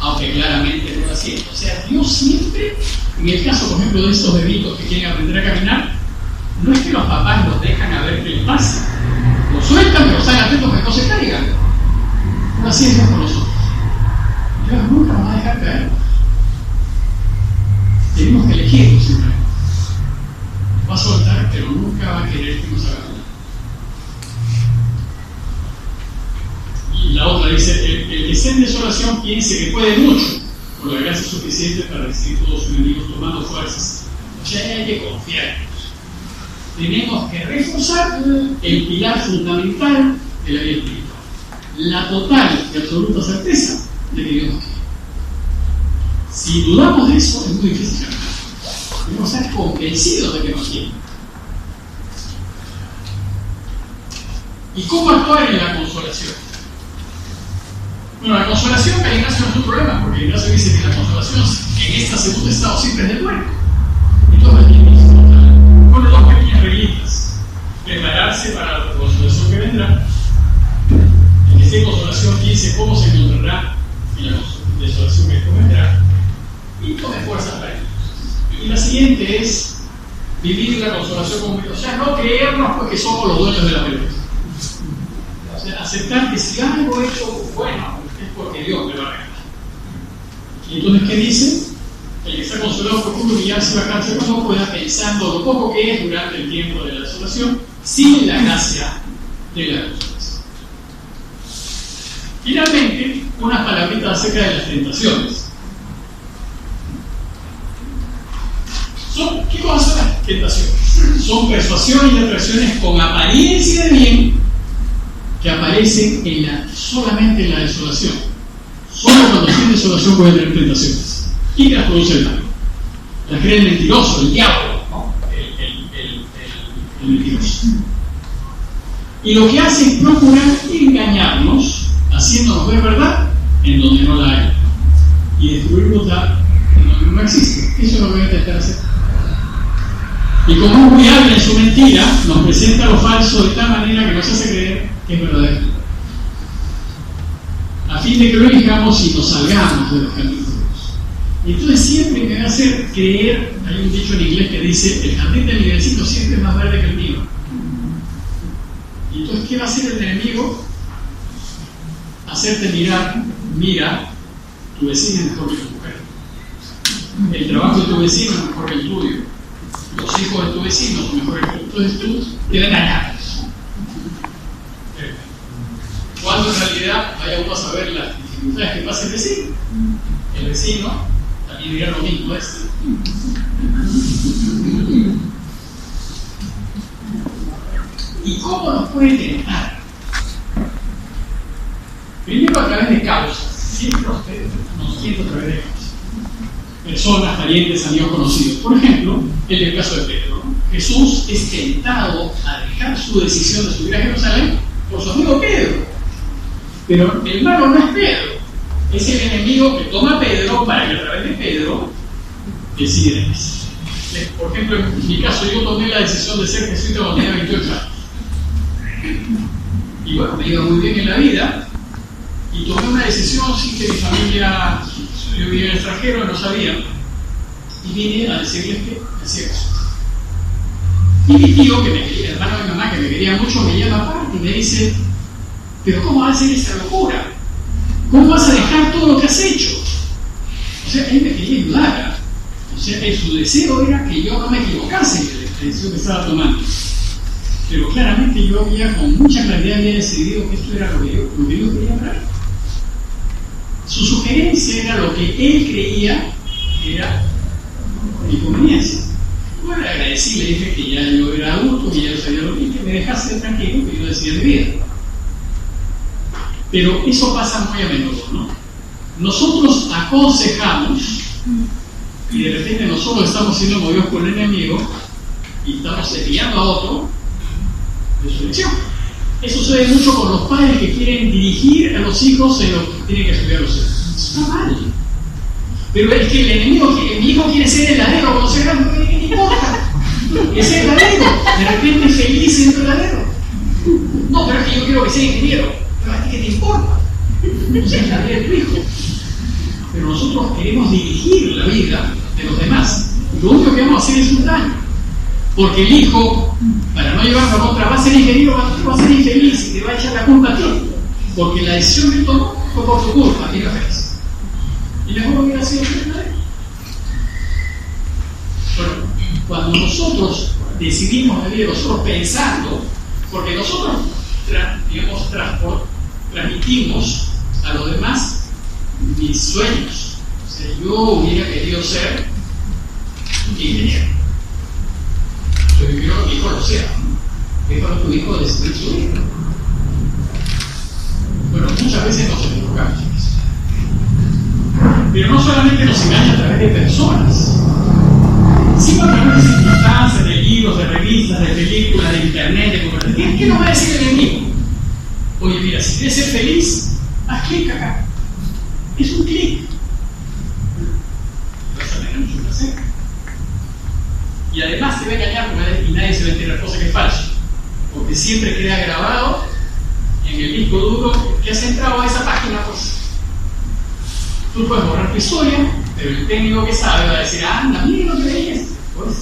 aunque claramente no la siente. O sea, Dios siempre, en el caso, por ejemplo, de estos bebitos que quieren aprender a caminar, no es que los papás los dejan a ver qué les pasa. Los sueltan, pero están atentos a que no se caigan. No así es con nosotros. Dios nunca nos va a dejar caer. Tenemos que elegirlo siempre. Va a soltar, pero nunca va a querer que nos hagamos. Y la otra dice, el que esté en desolación piense que puede mucho, por la gracia suficiente para resistir todos sus enemigos tomando fuerzas. O sea, hay que confiar en Dios. Tenemos que reforzar el pilar fundamental de la vida espiritual, la total y absoluta certeza de que Dios nos quiere. Si dudamos de eso, es muy difícil cambiar. Debemos ser convencidos de que nos quiere. ¿Y cómo actuar en la consolación? Bueno, la consolación para Ignacio no es un problema, porque Ignacio dice que la consolación en este segundo estado siempre es del bueno. Entonces, aquí bueno, dos pequeñas reglitas. Prepararse para la consolación que vendrá. En esta consolación piense cómo se encontrará en la consolación que vendrá. Y tome fuerzas para ello. Y la siguiente es vivir la consolación como, o sea, no creernos porque somos los dueños de la pelota. O sea, aceptar que si algo he hecho bueno, es porque Dios me lo ha regalado. Y entonces, ¿qué dice? El que está consolado procura humillarse y bajarse cuando pueda, pensando lo poco que es durante el tiempo de la desolación, sin la gracia de la consolación. Finalmente, unas palabritas acerca de las tentaciones. ¿Qué cosas son las tentaciones? Son persuasiones y atracciones con apariencia de bien que aparecen solamente en la desolación. Solo cuando tiene desolación puede tener tentaciones. ¿Quién las produce el mal? Las cree el mentiroso, el diablo, ¿no? El mentiroso. Y lo que hace es procurar engañarnos, haciéndonos ver verdad en donde no la hay, y destruir verdad en donde no existe. Eso es lo que voy a intentar hacer. Y como es muy hábil en su mentira, nos presenta lo falso de tal manera que nos hace creer que es verdadero, a fin de que lo elijamos y nos salgamos de los caminos de Dios. Y entonces siempre me va a hacer creer, hay un dicho en inglés que dice, el jardín del mi vecino siempre es más verde que el mío. Y entonces, ¿qué va a hacer el enemigo? Hacerte mira, tu vecino es mejor que tu mujer. El trabajo de tu vecino es mejor que el tuyo. Los hijos de tu vecino son mejores que tú. Entonces tú te ven engañados. Cuando en realidad vaya uno a saber las dificultades que pasa el vecino. El vecino también dirá lo mismo a este. ¿Y cómo nos puede tentar? Primero a través de causas. Siempre nos tienta a través de causas. Personas, parientes, amigos conocidos. Por ejemplo, el caso de Pedro. Jesús es tentado a dejar su decisión de subir a Jerusalén por su amigo Pedro. Pero el malo no es Pedro, es el enemigo que toma a Pedro para que a través de Pedro decida. Por ejemplo, en mi caso, yo tomé la decisión de ser jesuita cuando tenía 28 años. Y bueno, me iba muy bien en la vida y tomé una decisión sin que mi familia, yo vivía en el extranjero, no sabía, y vine a decirles que hacía eso. Y mi tío, que me quería, hermano de mi mamá, que me quería mucho, me llama aparte y me dice: pero ¿cómo vas a hacer esa locura? ¿Cómo vas a dejar todo lo que has hecho? O sea, él me quería ayudar. O sea, su deseo era que yo no me equivocase en la decisión que estaba tomando. Pero claramente yo con mucha claridad había decidido que esto era lo que Dios quería para él. Su sugerencia era lo que él creía que era mi conveniencia. Bueno, le agradecí, le dije que ya yo era adulto, que ya yo sabía lo que me dejase tranquilo, que yo decidía mi vida. Pero eso pasa muy a menudo, ¿no? Nosotros aconsejamos y de repente nosotros estamos siendo movidos por el enemigo y estamos desviando a otro de su elección. Eso sucede mucho con los padres que quieren dirigir a los hijos en lo que tienen que estudiar los hijos. Eso está mal. Pero es que el enemigo, mi hijo quiere ser heladero cuando sea grande, ¿qué te importa? Que sea heladero, de repente feliz siendo heladero. No, pero es que yo quiero que sea ingeniero. Pero a ti, ¿qué te importa? O sea, es la vida de tu hijo. Pero nosotros queremos dirigir la vida de los demás. Lo único que vamos a hacer es un daño. Porque el hijo, para no llevarlo a contra, va a ser ingeniero, va a ser infeliz y te va a echar la culpa a ti. Porque la decisión que tomó fue por tu culpa, y no feliz. Y mejor hubiera sido ingeniero. Bueno, cuando nosotros decidimos vivir, nosotros pensando, porque nosotros, digamos, transmitimos a los demás mis sueños. O sea, yo hubiera querido ser ingeniero. Yo quiero que mi hijo lo sea. ¿Qué para tu hijo decidir su vida? Bueno, muchas veces nos equivocamos. Pero no solamente nos engaña a través de personas, sino a través de circunstancias, de libros, de revistas, de películas, de internet, de conversaciones. ¿Qué nos va a decir el enemigo? Oye, mira, si quieres ser feliz, haz clic acá. Es un clic. Vas a tener mucho placer. Y además te va a engañar y nadie se va a enterar, cosa que es falso. Porque siempre queda grabado en el disco duro que has entrado a esa página, pues. Tú puedes borrar tu historia, pero el técnico que sabe va a decir, anda, mira lo que veías. Pues,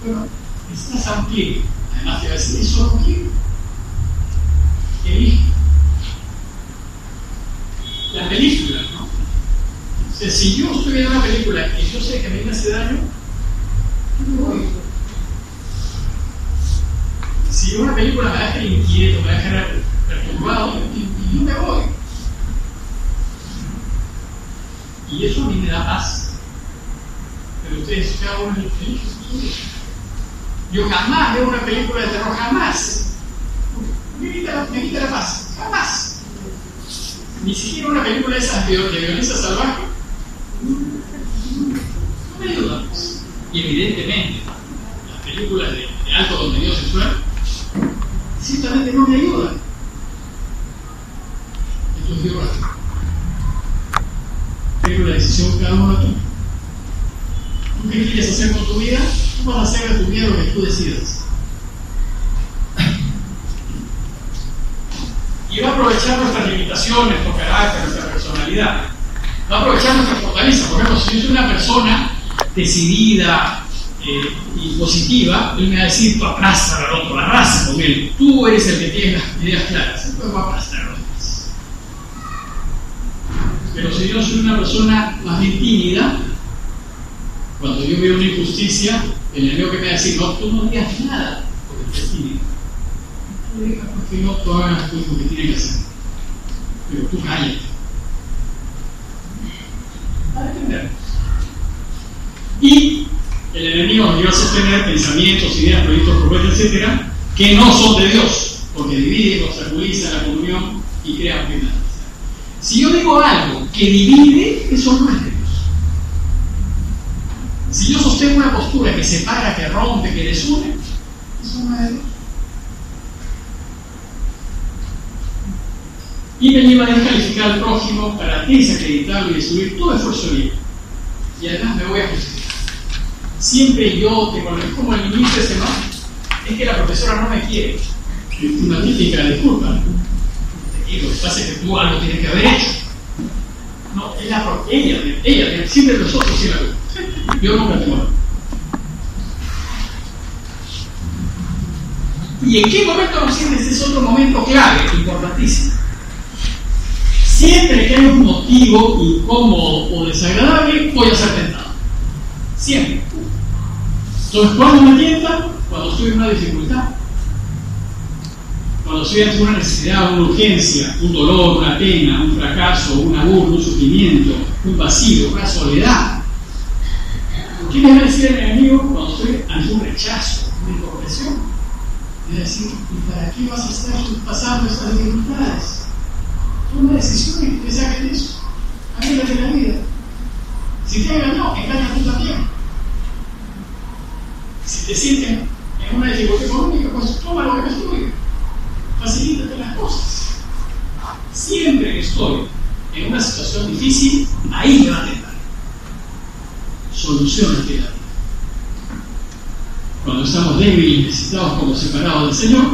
bueno, estás a un clic. Además te va a decir, es solo un clic. Elige. Las películas, ¿no? O sea, si yo estoy viendo una película que yo sé que a mí me hace daño, yo me voy. Si una película me deja inquieto, me deja perturbado, yo me voy. Y eso a mí me da paz. Pero ustedes, cada uno es feliz. Yo jamás veo una película de terror, jamás. Me quita la paz, jamás. Ni siquiera una película de esas de violencia salvaje. No me ayudan. Y evidentemente, las películas de alto contenido sexual ciertamente no me ayudan. Entonces digo, pero la decisión cada uno aquí. ¿Tú qué quieres hacer con tu vida? Tú vas a hacer de tu vida lo que tú decidas. Y va a aprovechar nuestras limitaciones, nuestro carácter, nuestra personalidad. Va a aprovechar nuestra fortaleza. Por ejemplo, si yo soy una persona decidida y positiva, él me va a decir, tú aplastas al otro, arrasa con él. Tú eres el que tiene las ideas claras. Entonces va a aplastar a los demás. Pero si yo soy una persona más bien tímida, cuando yo veo una injusticia, el enemigo que me va a decir, no, tú no digas nada, porque eres tímido. Tú digas porque no tú hagas las cosas que tienes que hacer. Pero tú cállate. Para entendernos. Y el enemigo nos lleva a sostener pensamientos, ideas, proyectos, propuestas, etcétera, que no son de Dios, porque dividen, obstaculizan la comunión y crean penales. Si yo digo algo que divide, eso no es de Dios. Si yo sostengo una postura que separa, que rompe, que desune, eso no es de Dios. Y me lleva a descalificar al prójimo para desacreditarlo y destruir todo esfuerzo mío. Y además me voy a justificar. Siempre yo tengo, es como el inicio de semana, es que la profesora no me quiere. Es una típica disculpa. Lo que pasa es que tú algo tienes que haber hecho. No, ella, siempre nosotros sí la culpa. Yo nunca tengo. ¿Y en qué momento nos sientes? Es otro momento clave, importantísimo. Siempre que hay un motivo incómodo o desagradable, voy a ser tentado. Siempre. Entonces, ¿cuándo me tientan? Cuando estoy en una dificultad. Cuando estoy ante una necesidad, una urgencia, un dolor, una pena, un fracaso, una burla, un sufrimiento, un vacío, una soledad. ¿Qué me va a decir el enemigo cuando estoy ante un rechazo, una incomprensión? Me va a decir, ¿y para qué vas a estar pasando estas dificultades? Toma decisiones que te saquen de eso. Arréglate la vida. Si te engañó, engaña tú también. Si te sienten en una dificultad económica, pues toma lo que es tuyo. Facilítate las cosas. Siempre que estoy en una situación difícil, ahí me va a tentar. Solucionate la vida. Cuando estamos débiles y necesitados como separados del Señor,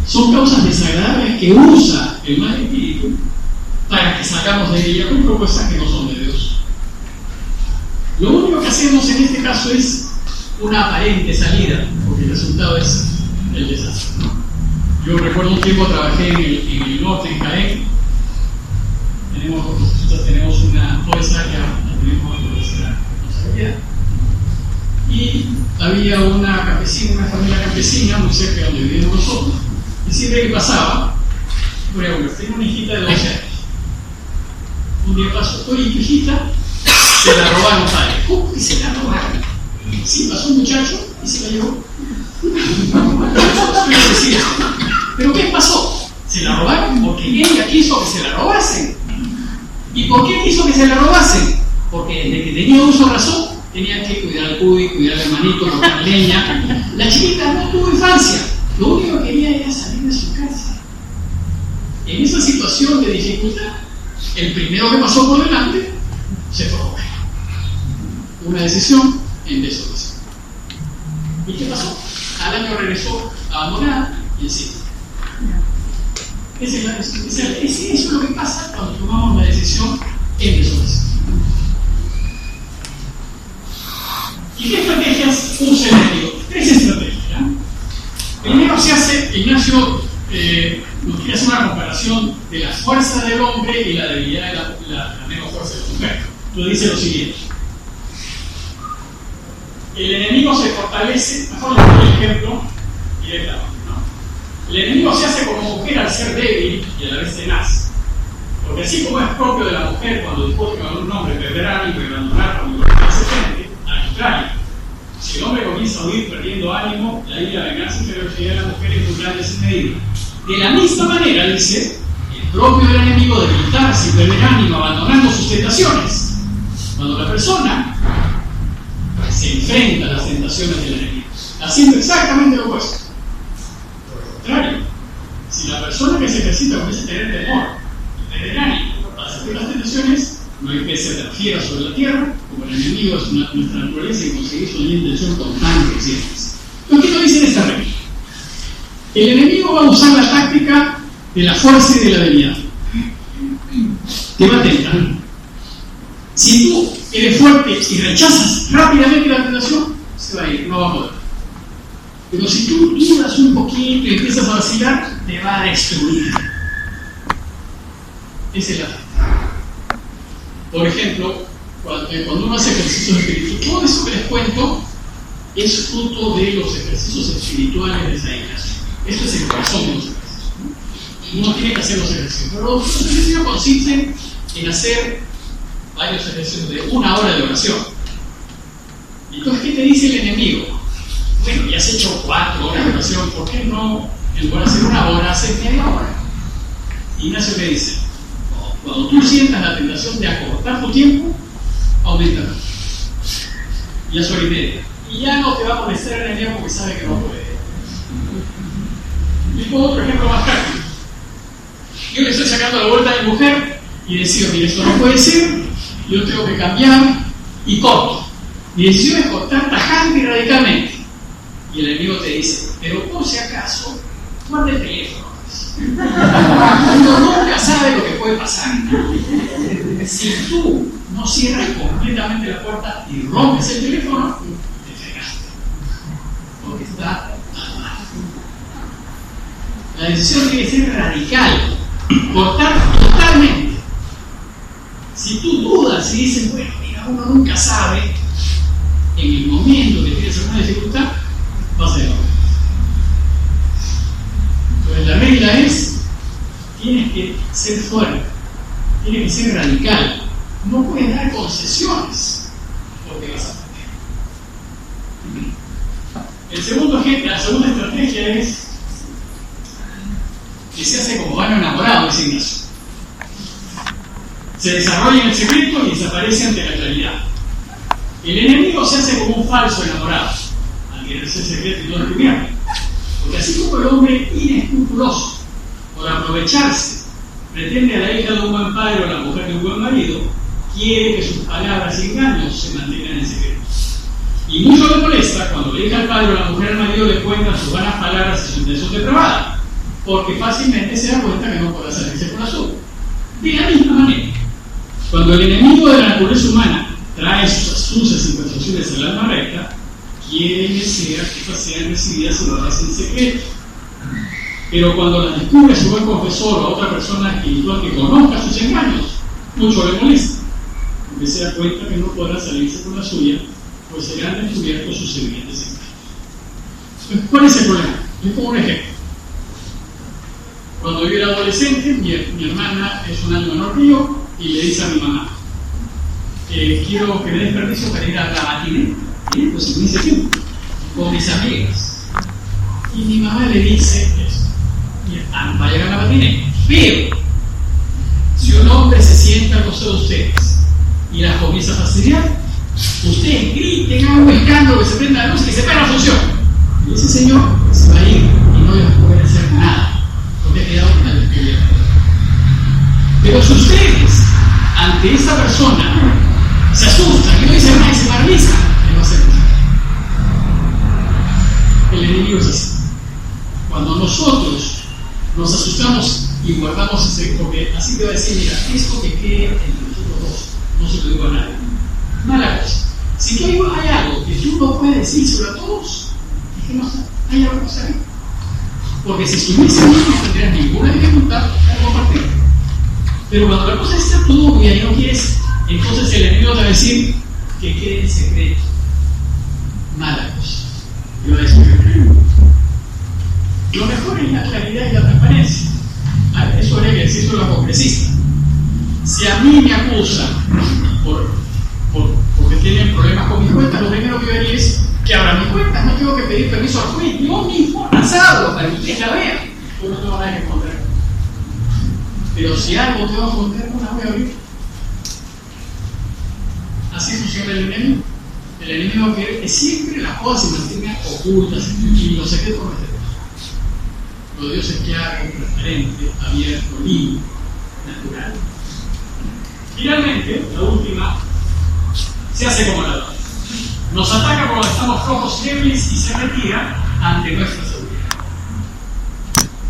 son causas desagradables que usa el mal espíritu para que salgamos de ella con propuestas que no son de Dios. Lo único que hacemos en este caso es una aparente salida, porque el resultado es el desastre. Yo recuerdo un tiempo trabajé en el norte, en Jaén. Tenemos una jueza que la tenemos en nuestra responsabilidad. Y había una campesina, una familia campesina muy cerca de donde vivíamos nosotros. Y siempre que pasaba, por ejemplo, tengo una hijita de 12 años. Un día pasó, oye, tu hijita, se la robaron, padre. ¿Cómo que se la robaron? Sí, pasó un muchacho y se la llevó. ¿Pero qué pasó? Se la robaron porque ella quiso que se la robasen. ¿Y por qué quiso que se la robasen? Porque desde que tenía uso de razón, tenía que cuidar al cuy, cuidar al hermanito, cortar leña. La chiquita no tuvo infancia. Lo único que quería era salir de su casa. En esa situación de dificultad, el primero que pasó por delante se fue a comer. Una decisión en desobediencia. ¿Y qué pasó? Al año regresó abandonada y encima. Eso es lo que pasa cuando tomamos la decisión en desobediencia. ¿Y qué estrategias usa el enemigo? 3 estrategias. Primero se hace, Ignacio nos quiere hacer una comparación de la fuerza del hombre y la debilidad de la menos fuerza de la mujer. Lo dice lo siguiente. El enemigo se fortalece, mejor le doy el ejemplo directamente, ¿no? El enemigo se hace como mujer al ser débil y a la vez tenaz. Porque así como es propio de la mujer cuando discute con un hombre perder ánimo y abandonar cuando lo que hace frente, al contrario, si el hombre comienza a huir perdiendo ánimo, la ira, la venganza y ferocidad de la mujer es muy grande sin medida. De la misma manera, dice, es propio del enemigo debilitarse y perder ánimo abandonando sus tentaciones. Cuando la persona se enfrenta a las tentaciones del enemigo, haciendo exactamente lo opuesto. Por el contrario, si la persona que se ejercita comienza a tener temor y perder ánimo para hacer las tentaciones, no hay que ser tan fiera sobre la tierra, como el enemigo es nuestra naturaleza y conseguir su intención con tan crecientes. ¿Qué nos dice esta regla? El enemigo va a usar la táctica de la fuerza y de la debilidad. Te va a tentar. Si tú eres fuerte y rechazas rápidamente la tentación, se va a ir, no va a poder. Pero si tú dudas un poquito y empiezas a vacilar, te va a destruir. Esa es la táctica. Por ejemplo, cuando uno hace ejercicios espirituales, todo eso que les cuento es fruto de los ejercicios espirituales de San Ignacio. Esto es el corazón de los ejercicios, ¿no? Uno tiene que hacer los ejercicios, pero los ejercicios consisten en hacer varios ejercicios de 1 hora de oración. Entonces, ¿qué te dice el enemigo? Bueno, ya has hecho 4 horas de oración, ¿por qué no, en lugar de hacer 1 hora, hacer media hora? Ignacio me dice, cuando tú sientas la tentación de acortar tu tiempo, aumentalo. Ya es 1:30. Y ya no te va a molestar el enemigo porque sabe que no puede. Y pongo otro ejemplo más práctico. Yo le estoy sacando la vuelta a mi mujer y decido, mire, esto no puede ser, yo tengo que cambiar y corto. Mi decisión es cortar tajante y radicalmente. Y el enemigo te dice, pero por si acaso, guarda el teléfono. Uno nunca sabe lo que puede pasar. Si tú no cierras completamente la puerta y rompes el teléfono, te fregaste. Porque está mal. La decisión tiene que ser radical, cortar totalmente. Si tú dudas y dices, bueno, mira, uno nunca sabe, en el momento que tienes alguna dificultad, vas a llevar. Entonces la regla es, tienes que ser fuerte, tienes que ser radical, no puedes dar concesiones, porque vas a perder. La segunda estrategia es que se hace como vano enamorado, dice Ignacio. Se desarrolla en el secreto y desaparece ante la claridad. El enemigo se hace como un falso enamorado, al querer ser secreto y no descubierto. Porque así como el hombre inescrupuloso, por aprovecharse, pretende a la hija de un buen padre o a la mujer de un buen marido, quiere que sus palabras y engaños se mantengan en secreto. Y mucho le molesta cuando la hija al padre o la mujer al marido le cuentan sus vanas palabras y su intención depravada, porque fácilmente se da cuenta que no podrá salirse con la suya. De la misma manera, cuando el enemigo de la naturaleza humana trae sus astucias y persuasiones al alma recta, quiere que estas sean recibidas y guardadas en secreto. Pero cuando las descubre su buen confesor o a otra persona espiritual que conozca sus engaños, mucho le molesta, porque se da cuenta que no podrá salirse con la suya, pues serán descubiertos sus evidentes engaños. ¿Cuál es el problema? Les pongo un ejemplo. Cuando yo era adolescente, mi hermana es un año menor que yo, y le dice a mi mamá, quiero que me des permiso para ir a la matiné, pues en ese tiempo, con mis amigas. Y mi mamá le dice esto, mira, va a llegar la matiné. Pero, si un hombre se sienta al costado de ustedes y las comienza a fastidiar, ustedes griten, hagan un escándalo, que se prenda la luz y que se vea la función. Y ese señor se va a ir y no les va a poder hacer nada, porque ha quedado una descubierta. Pero si ustedes, ante esta persona, se asustan y no dicen nada y se paralizan, les va a hacer nada. El enemigo es así. Cuando nosotros nos asustamos y guardamos ese, porque así te va a decir, mira, esto que quede entre nosotros dos, no se lo digo a nadie. Mala cosa. Si tú hay algo que tú no puedes decir sobre todos, es que no hay algo que saber. Porque si estuviese bien, no tendrías ninguna dificultad en compartir. Pero cuando la cosa está tuya y no quieres, entonces el enemigo te va a decir que quede en secreto. Mala cosa. Y va a decir, lo mejor es la claridad y la transparencia. Eso habría que decir sobre los congresistas. Si a mí me acusan porque tienen problemas con mis cuentas, lo primero que yo haría es que abran mis cuentas. No tengo que pedir permiso al juez, yo mismo lanzado para que ustedes la vean. Yo no tengo nada que esconder. Pero si algo tengo que esconder, no la voy a abrir. Así funciona el enemigo. El enemigo quiere que siempre las cosas se mantengan ocultas y los secretos no estén. Lo de Dios es claro, transparente, abierto, limpio, natural. Finalmente, la última, se hace como la otra. Nos ataca cuando estamos flojos, débiles y se retira ante nuestra seguridad.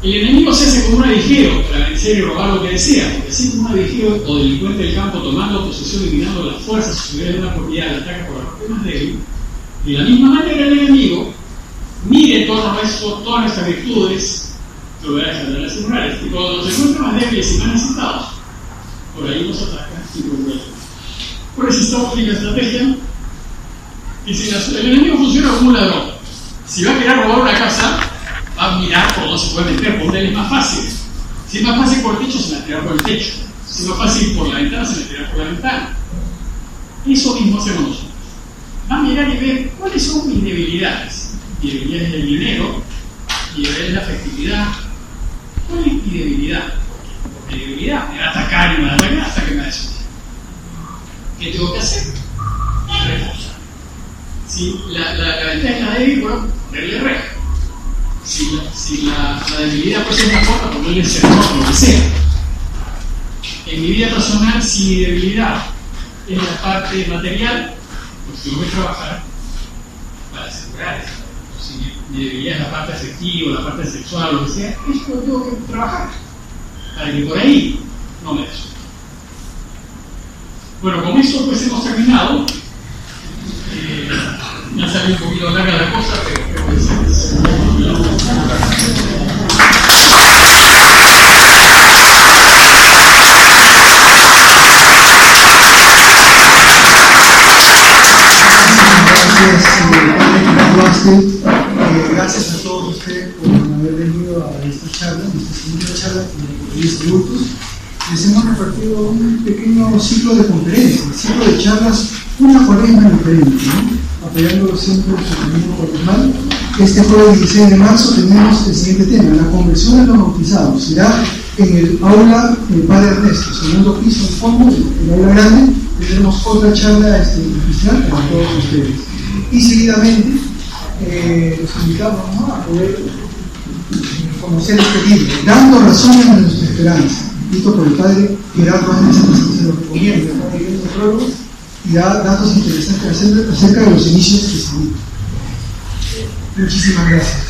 El enemigo se hace como un aligero para vencer y robar lo que desea, porque así como un aligero o delincuente del campo tomando posesión y mirando las fuerzas y seguridad de una propiedad le ataca por la parte más débil, de la misma manera el enemigo mire en torno a todas nuestras virtudes, propiedades y morales, y cuando nos encuentra más débiles y más necesitados, por ahí nos ataca y procura. Por eso esta única estrategia, y si el enemigo funciona como un ladrón, si va a querer robar una casa, va a mirar por dónde se puede meter, por donde es más fácil. Si es más fácil por el techo, se meterá por el techo. Si es más fácil por la ventana, se meterá por la ventana. Eso mismo hacemos nosotros. Va a mirar y ver cuáles son mis debilidades. Mi debilidad es el dinero, mi debilidad es la afectividad. ¿Cuál es mi debilidad? Porque mi debilidad me va a atacar y me va a atacar hasta que me destruya. ¿Qué tengo que hacer? Reforzar. Si la ventaja es la débil, bueno, ponerle reja. Si la debilidad puede ser una forma, ponerle el sector, lo que sea. En mi vida personal, si mi debilidad es la parte material, pues tengo que trabajar para asegurar eso. Si mi debilidad es la parte afectiva, la parte sexual, lo que sea, eso lo tengo que trabajar para que por ahí no me desuelva. Bueno, con esto pues hemos terminado. Me ha salido un poquito larga la cosa, pero creo que es. Gracias a todos ustedes por haber venido a esta charla, nuestra segunda charla con los adultos. Les hemos repartido un pequeño ciclo de conferencias, ciclo de charlas, una cuaresma diferente, ¿no? Apoyándolo siempre en su camino cuaresmal. Este jueves 16 de marzo tenemos el siguiente tema, la conversión de los bautizados. Será en el aula del Padre Ernesto, segundo piso, en fondo, el aula grande. Tendremos otra charla especial para todos ustedes. Y seguidamente los invitamos, ¿no?, a poder conocer este libro, Dando razones a nuestra esperanza, escrito por el Padre Gerardo Ángel, se lo recomiendo, está leyendo el prólogo y da datos interesantes acerca de los inicios cristianos. Muchísimas gracias.